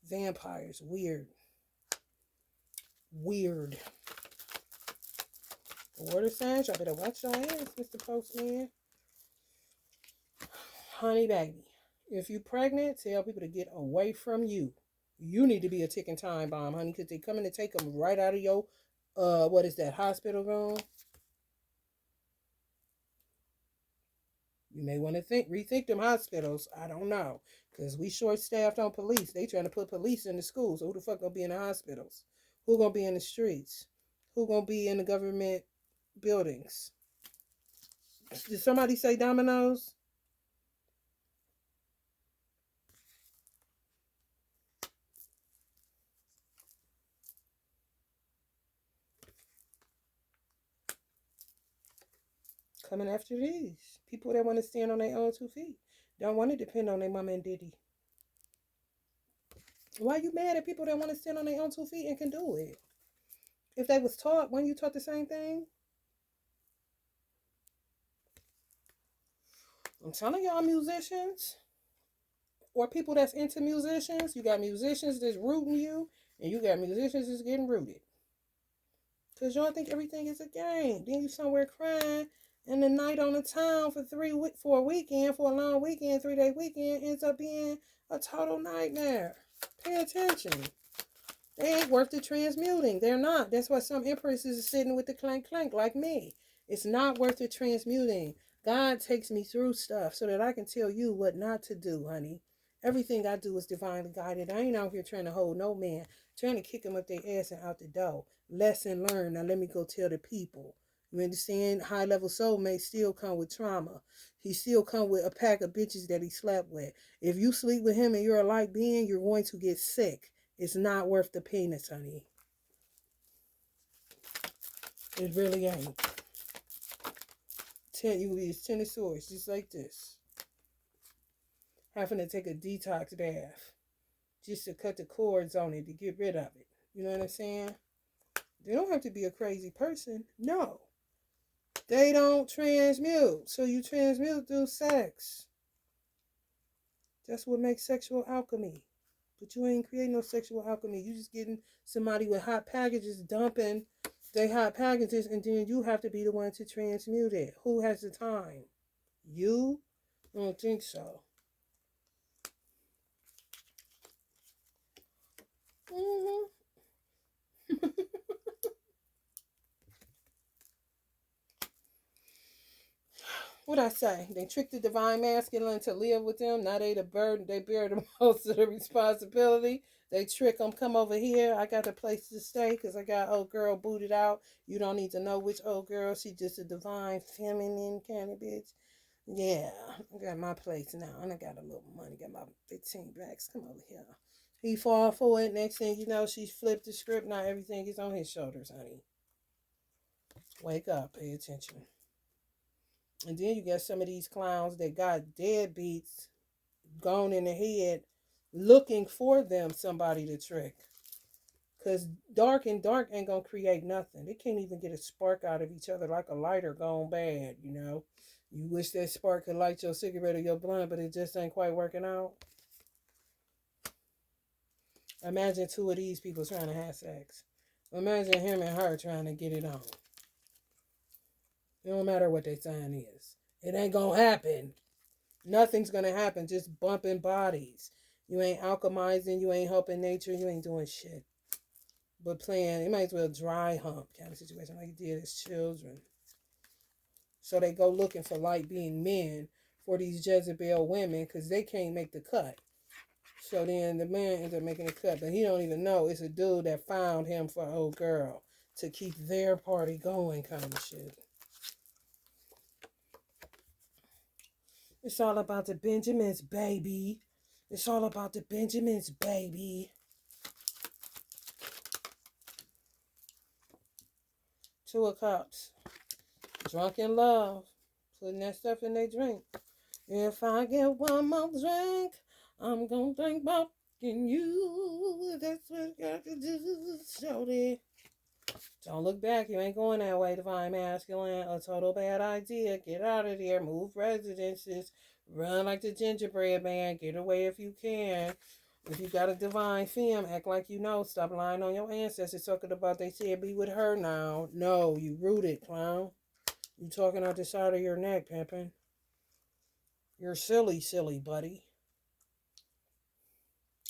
Vampires, weird. Weird. The water signs, y'all better watch your ass, Mr. Postman. Honey, baby, if you're pregnant, tell people to get away from you. You need to be a ticking time bomb, honey, because they're coming to take them right out of your, what is that, hospital room? You may want to rethink them hospitals. I don't know. Because we short-staffed on police. They trying to put police in the schools. So who the fuck gonna be in the hospitals? Who gonna be in the streets? Who gonna be in the government buildings? Did somebody say dominoes? Coming after these. People that want to stand on their own 2 feet. Don't want to depend on their mama and daddy. Why you mad at people that want to stand on their own 2 feet and can do it? If they was taught, when you taught the same thing? I'm telling y'all, musicians or people that's into musicians, you got musicians that's rooting you, and you got musicians that's getting rooted. Because y'all think everything is a game. Then you somewhere crying, and the night on the town for a weekend, for a long weekend, 3-day weekend, ends up being a total nightmare. Pay attention. They ain't worth the transmuting. They're not. That's why some empresses are sitting with the clank clank like me. It's not worth the transmuting. God takes me through stuff so that I can tell you what not to do, honey. Everything I do is divinely guided. I ain't out here trying to hold no man, trying to kick them up their ass and out the door. Lesson learned. Now let me go tell the people. You understand? High level soulmates still come with trauma. He still come with a pack of bitches that he slept with. If you sleep with him and you're a light being, you're going to get sick. It's not worth the penis, honey. It really ain't. You will be as 10 of swords, just like this. Having to take a detox bath just to cut the cords on it to get rid of it. You know what I'm saying? They don't have to be a crazy person. No. They don't transmute. So you transmute through sex. That's what makes sexual alchemy. But you ain't creating no sexual alchemy. You just getting somebody with hot packages dumping they hot packages, and then you have to be the one to transmute it. Who has the time? You? I don't think so. What I say? They tricked the divine masculine to live with them. Now they the burden. They bear the most of the responsibility. They trick them. Come over here. I got a place to stay because I got old girl booted out. You don't need to know which old girl. She just a divine feminine kind of bitch. Yeah, I got my place now. And I got a little money. Got my 15 racks. Come over here. He fall for it. Next thing you know, she flipped the script. Now everything is on his shoulders, honey. Wake up. Pay attention. And then you got some of these clowns that got deadbeats gone in the head looking for them somebody to trick. Because dark and dark ain't going to create nothing. They can't even get a spark out of each other like a lighter gone bad, you know. You wish that spark could light your cigarette or your blunt, but it just ain't quite working out. Imagine 2 of these people trying to have sex. Imagine him and her trying to get it on. It don't matter what their sign is. It ain't going to happen. Nothing's going to happen. Just bumping bodies. You ain't alchemizing. You ain't helping nature. You ain't doing shit. But playing, it might as well dry hump kind of situation like you did as children. So they go looking for light being men for these Jezebel women because they can't make the cut. So then the man ends up making the cut. But he don't even know it's a dude that found him for an old girl to keep their party going kind of shit. It's all about the Benjamins, baby. It's all about the Benjamins, baby. 2 of Cups. Drunk in love. Putting that stuff in their drink. If I get one more drink, I'm gonna think about you. That's what I got to do. Shorty. Don't look back. You ain't going that way, divine masculine. A total bad idea. Get out of there. Move residences. Run like the gingerbread man. Get away if you can. If you got a divine femme, act like you know. Stop lying on your ancestors. Talking about they said be with her now. No, you rooted, clown. You talking out the side of your neck, pimpin'. You're silly, silly buddy.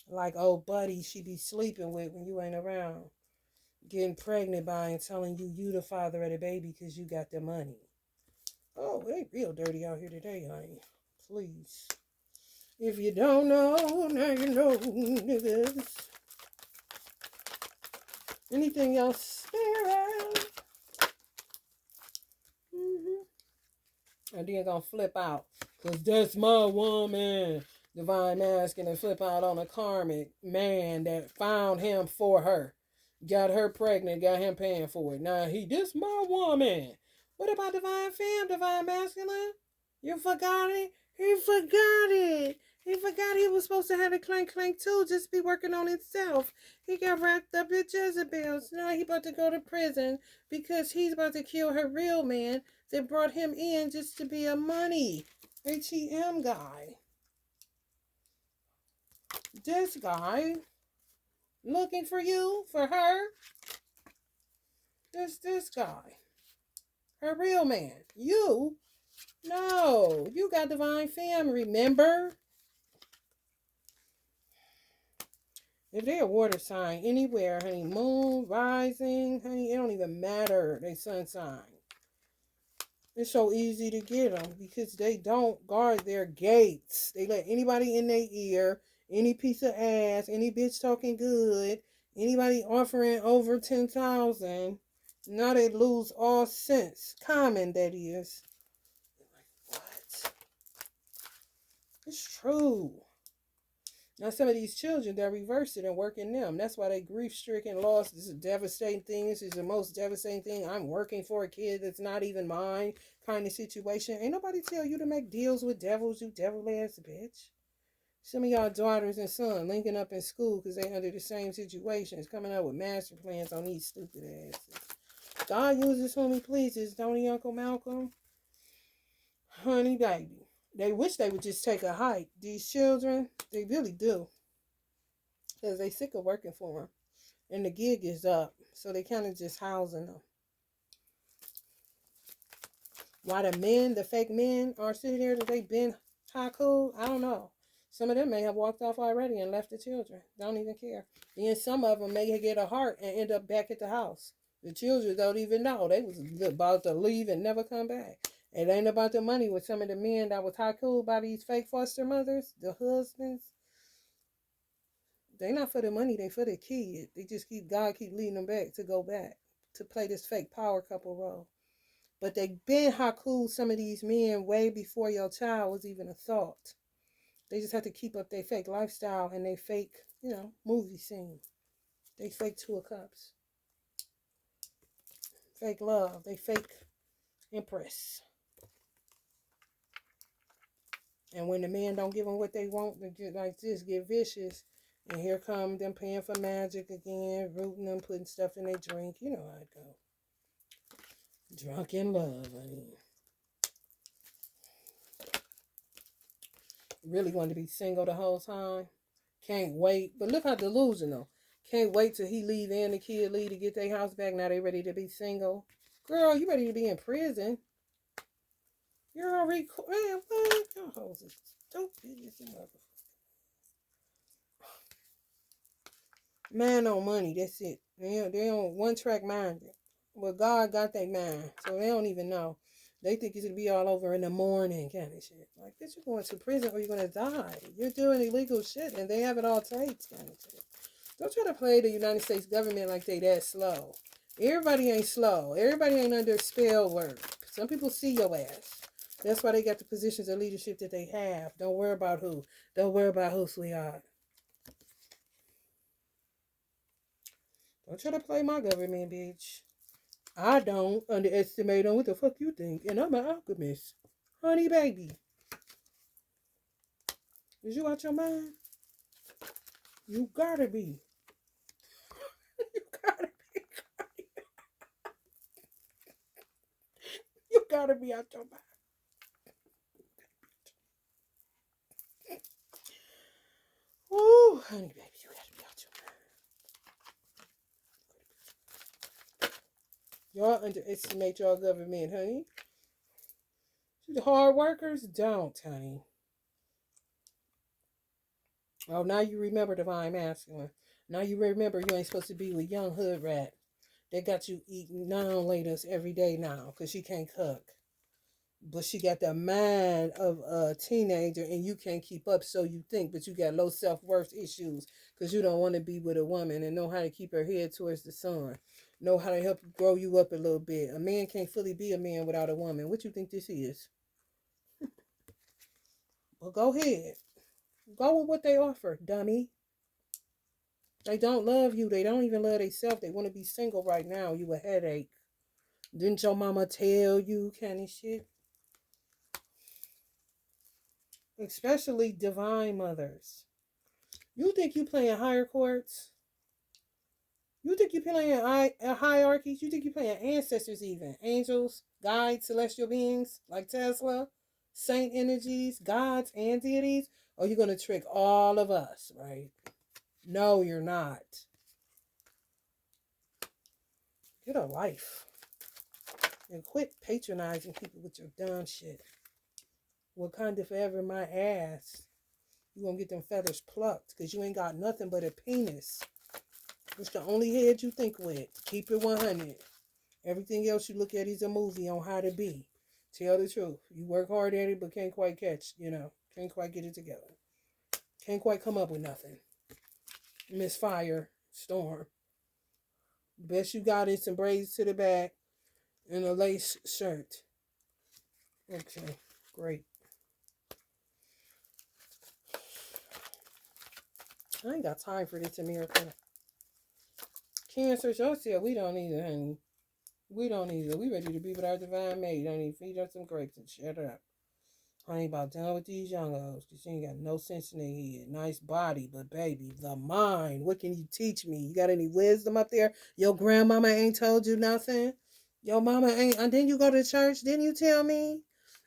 Like old buddy she be sleeping with when you ain't around. Getting pregnant by and telling you the father of the baby because you got the money. Oh, it ain't real dirty out here today, honey. Please. If you don't know, now you know, niggas. Anything else? Spirit. And then gonna flip out. Because that's my woman. Divine masculine and flip out on a karmic man that found him for her. Got her pregnant, got him paying for it. Now this my woman. What about divine femme, divine masculine? You forgot it? He forgot it. He forgot he was supposed to have a clank clank too, just be working on himself. He got wrapped up in Jezebel's. Now he about to go to prison because he's about to kill her real man that brought him in just to be a money HEM guy. This guy looking for you, for her. This guy. Her real man. You? No. You got divine femme, remember? If they're a water sign anywhere, honey, moon, rising, honey, it don't even matter. They sun sign. It's so easy to get them because they don't guard their gates. They let anybody in their ear, any piece of ass, any bitch talking good, anybody offering over 10,000. Now they lose all sense. Common, that is. Like, what? It's true. Now some of these children, they're reversed it and working them. That's why they grief-stricken, lost. This is a devastating thing. This is the most devastating thing. I'm working for a kid that's not even mine kind of situation. Ain't nobody tell you to make deals with devils, you devil-ass bitch. Some of y'all daughters and sons linking up in school because they under the same situations, coming up with master plans on these stupid asses. God uses whom he pleases, don't he, Uncle Malcolm? Honey, baby. They wish they would just take a hike. These children, they really do. Because they sick of working for them. And the gig is up. So they kind of just housing them. Why the men, the fake men, are sitting there that they've been haiku, I don't know. Some of them may have walked off already and left the children. Don't even care. Then some of them may get a heart and end up back at the house. The children don't even know. They was about to leave and never come back. It ain't about the money with some of the men that was haiku by these fake foster mothers, the husbands. They not for the money, they for the kid. They just God keep leading them back to go back to play this fake power couple role. But they been haiku some of these men way before your child was even a thought. They just have to keep up their fake lifestyle and they fake, movie scene. They fake Two of Cups. Fake love. They fake Empress. And when the men don't give them what they want, they just like this, get vicious. And here come them paying for magic again, rooting them, putting stuff in their drink. You know how it go. Drunk in love, honey. Really want to be single the whole time. Can't wait. But look how delusional. Can't wait till he leave and the kid leave to get their house back. Now they ready to be single. Girl, you ready to be in prison. You're already... Man, what? Your hoes is stupid as a motherfucker. Man on money, that's it. They on one-track minded. But God got their mind, so they don't even know. They think it's going to be all over in the morning kind of shit. Like, bitch, you're going to prison or you're going to die. You're doing illegal shit, and they have it all taped kind of shit. Don't try to play the United States government like they that slow. Everybody ain't slow. Everybody ain't under spell work. Some people see your ass. That's why they got the positions of leadership that they have. Don't worry about who. Don't worry about who, sweetheart. Don't try to play my government, bitch. I don't underestimate on what the fuck you think. And I'm an alchemist. Honey, baby. Is you out your mind? You gotta be. You gotta be. You gotta be out your mind. Ooh, honey, baby, you gotta be out your mind. Y'all underestimate y'all government, honey. The hard workers don't, honey. Oh, now you remember divine masculine. Now you remember you ain't supposed to be with young hood rat. They got you eating non-laters every day now because she can't cook. But she got the mind of a teenager and you can't keep up, so you think, but you got low self-worth issues because you don't want to be with a woman and know how to keep her head towards the sun. Know how to help grow you up a little bit. A man can't fully be a man without a woman. What you think this is? But go ahead. Go with what they offer, dummy. They don't love you. They don't even love themselves. They want to be single right now. You a headache. Didn't your mama tell you kind of shit? Especially divine mothers. You think you playing higher chords? You think you playing hierarchies? You think you playing ancestors even? Angels, guides, celestial beings like Tesla, saint energies, gods, and deities? Or you going to trick all of us, right? No, you're not. Get a life. And quit patronizing people with your dumb shit. Wakanda forever my ass. You gonna get them feathers plucked because you ain't got nothing but a penis. It's the only head you think with. Keep it 100. Everything else you look at is a movie on how to be. Tell the truth. You work hard at it, but can't quite catch, can't quite get it together. Can't quite come up with nothing. Misfire, storm. Best you got is some braids to the back and a lace shirt. Okay, great. I ain't got time for this, America. Cancer, y'all said we don't need it, honey. We don't need it. We ready to be with our divine mate, honey. Feed us some grapes and shut up. I ain't about done with these youngos. Cause you ain't got no sense in their head. Nice body, but baby, the mind. What can you teach me? You got any wisdom up there? Your grandmama ain't told you nothing? Your mama ain't, and then you go to church, didn't you tell me?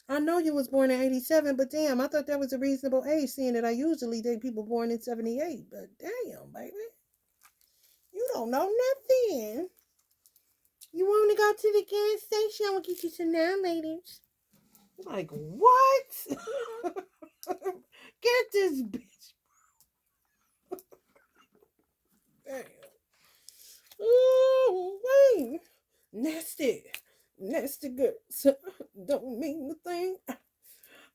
I know you was born in 87, but damn, I thought that was a reasonable age, seeing that I usually date people born in 78. But damn, baby. You don't know nothing. You want to go to the gas station? I'm going to get you some now, ladies. Like, what? Get this bitch. Damn. Ooh, wait. Nasty. Nasty girls. Don't mean a thing.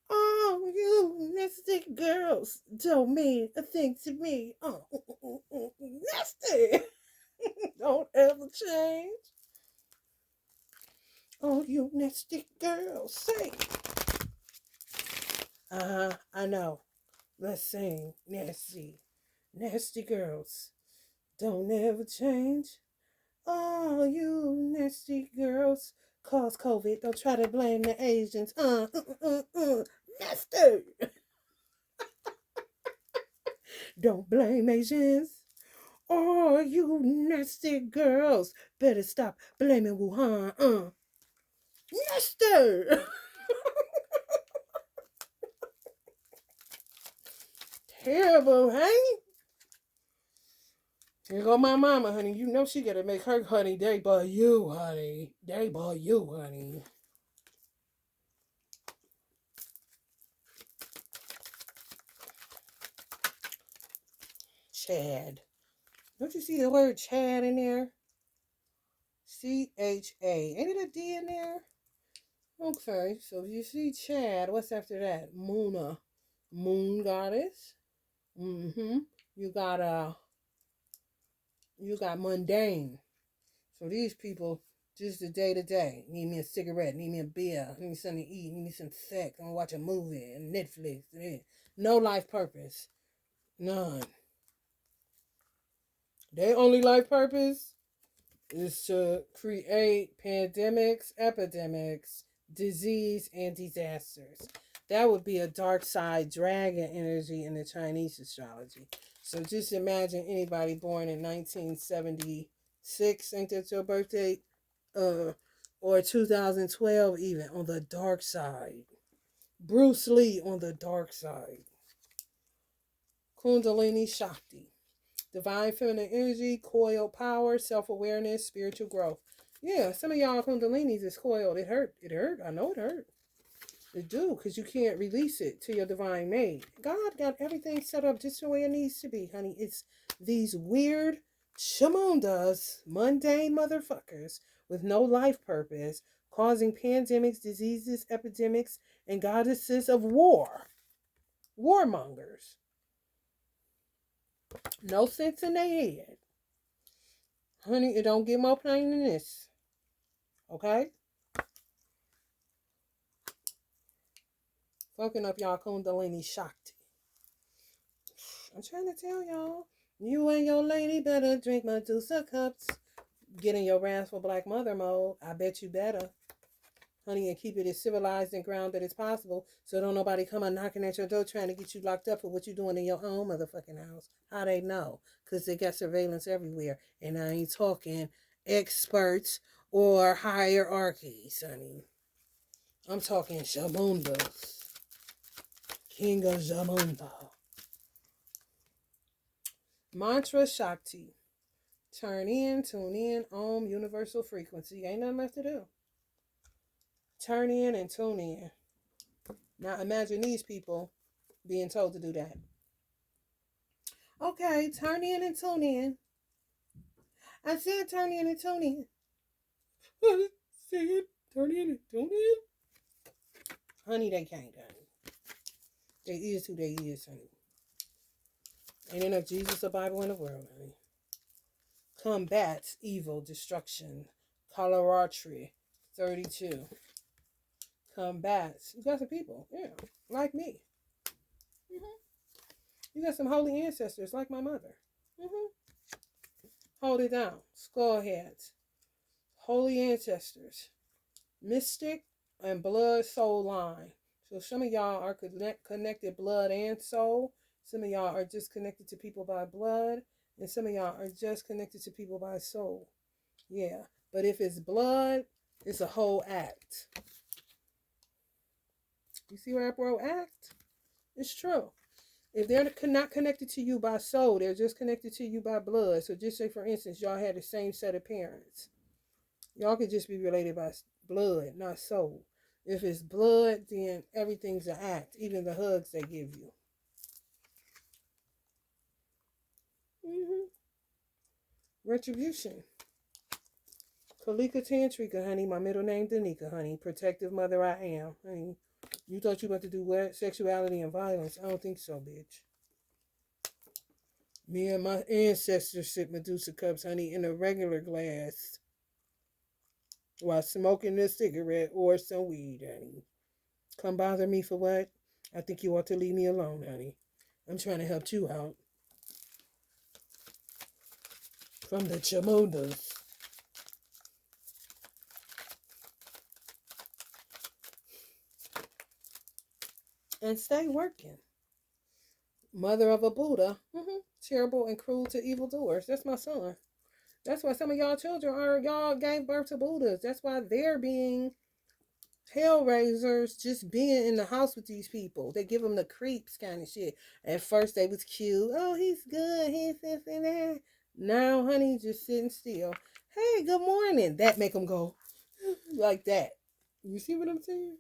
Oh, you nasty girls don't mean a thing to me. Oh, nasty. Don't ever change. Oh, you nasty girls, sing. I know. Let's sing. Nasty. Nasty girls. Don't ever change. Oh, you nasty girls. Cause COVID. Don't try to blame the Asians. Nasty. Don't blame Asians. Oh, you nasty girls. Better stop blaming Wuhan. Nasty. Terrible, hey? Here go my mama, honey. You know she gotta make her honey day by you, honey. Day by you, honey. Chad. Don't you see the word Chad in there? C-H-A. Ain't it a D in there? Okay, so if you see Chad, what's after that? Muna. Moon goddess. Mm-hmm. You got mundane. So these people, just the day to day. Need me a cigarette, need me a beer, need me something to eat, need me some sex. I'm gonna watch a movie and Netflix. No life purpose. None. Their only life purpose is to create pandemics, epidemics, disease, and disasters. That would be a dark side dragon energy in the Chinese astrology. So just imagine anybody born in 1976, ain't that your birthday? Or 2012 even, on the dark side. Bruce Lee on the dark side. Kundalini Shakti. Divine feminine energy, coiled power, self-awareness, spiritual growth. Yeah, some of y'all kundalinis is coiled. It hurt. It hurt. I know it hurt. It do, because you can't release it to your divine mate. God got everything set up just the way it needs to be, honey. It's these weird shamundas, mundane motherfuckers with no life purpose, causing pandemics, diseases, epidemics, and goddesses of war. Warmongers. No sense in their head. Honey, it don't get more plain than this. Okay? Fucking up y'all Kundalini Shakti. I'm trying to tell y'all. You and your lady better drink Medusa cups. Get in your wrathful black mother mode. I bet you better. Honey, and keep it as civilized and grounded as possible so don't nobody come on knocking at your door trying to get you locked up for what you doing in your own motherfucking house. How they know? Because they got surveillance everywhere. And I ain't talking experts or hierarchies, honey. I'm talking Shamundas. King of Shamunda. Mantra Shakti. Turn in, tune in, Om, universal frequency. Ain't nothing left to do. Turn in and tune in. Now imagine these people being told to do that. Okay, turn in and tune in. I said turn in and tune in. I said turn in and tune in. Honey, they can't, honey. They is who they is, honey. Ain't enough Jesus or Bible in the world, honey. Combats evil, destruction. Coloratry, 32. Combats. You got some people, yeah, like me. You got some holy ancestors like my mother. Hold it down. Skull heads. Holy ancestors. Mystic and blood soul line. So some of y'all are connected blood and soul. Some of y'all are just connected to people by blood. And some of y'all are just connected to people by soul. Yeah. But if it's blood, it's a whole act. You see where I wrote act? It's true. If they're not connected to you by soul, they're just connected to you by blood. So just say, for instance, y'all had the same set of parents. Y'all could just be related by blood, not soul. If it's blood, then everything's an act, even the hugs they give you. Retribution. Kalika Tantrika, honey. My middle name, Danica, honey. Protective mother I am, honey. You thought you were about to do what? Sexuality and violence? I don't think so, bitch. Me and my ancestors sip Medusa cups, honey, in a regular glass while smoking a cigarette or some weed, honey. Come bother me for what? I think you ought to leave me alone, honey. I'm trying to help you out. From the Chamundas. And stay working. Mother of a Buddha. Terrible and cruel to evildoers. That's my son. That's why some of y'all children y'all gave birth to Buddhas. That's why they're being hellraisers, just being in the house with these people. They give them the creeps kind of shit. At first they was cute. Oh, he's good. He's this and that. Now, honey, just sitting still. Hey, good morning. That make them go like that. You see what I'm saying?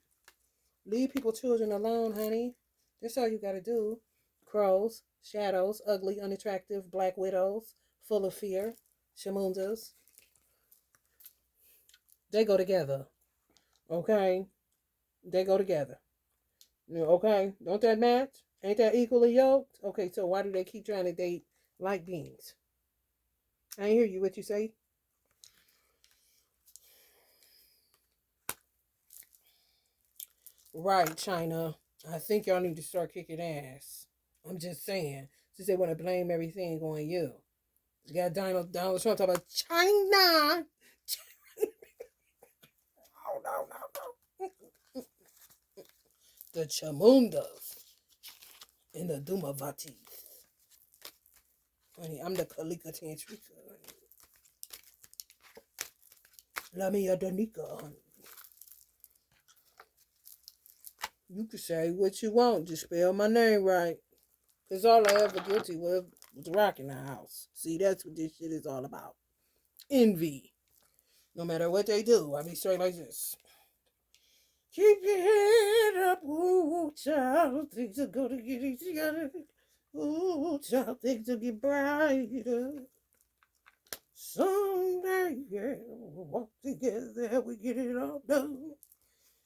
Leave people children alone, honey. That's all you got to do. Crows, shadows, ugly, unattractive, black widows, full of fear, shamundas. They go together. Okay? They go together. Okay? Don't that match? Ain't that equally yoked? Okay, so why do they keep trying to date light beings? I ain't hear you. What you say? Right, China. I think y'all need to start kicking ass. I'm just saying. Since they want to blame everything on you. You got Donald Trump talking about China. Oh, no. The Chamundas and the Dumavatis. Honey, I'm the Kalika Tantrika, honey. Lamia Danica, honey. You can say what you want, just spell my name right. Because all I ever guilty was rocking the house. See, that's what this shit is all about. Envy. No matter what they do, I be straight like this. Keep your head up, ooh, child. Things are gonna get easier. Ooh, child, things will get brighter. Someday, yeah, we'll walk together, we get it all done.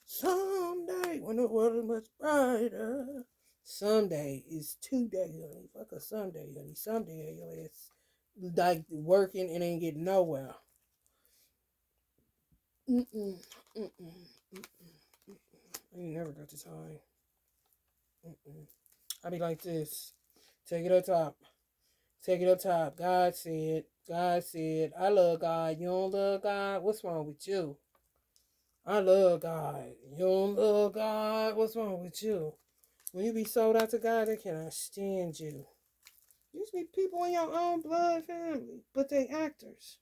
Someday, when the world is much brighter. Someday is today, honey. Fuck a someday, honey. Someday, your ass like working and ain't getting nowhere. I ain't never got the time. I be like this. Take it up top. Take it up top. God said. God said. I love God. You don't love God? What's wrong with you? I love God. You don't love God? What's wrong with you? When you be sold out to God, they cannot stand you. These be people in your own blood family, but they actors.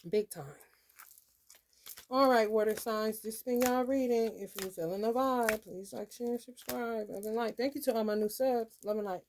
Big time. All right, water signs. This has been y'all reading. If you're feeling the vibe, please like, share, and subscribe. Love and light. Thank you to all my new subs. Love and light.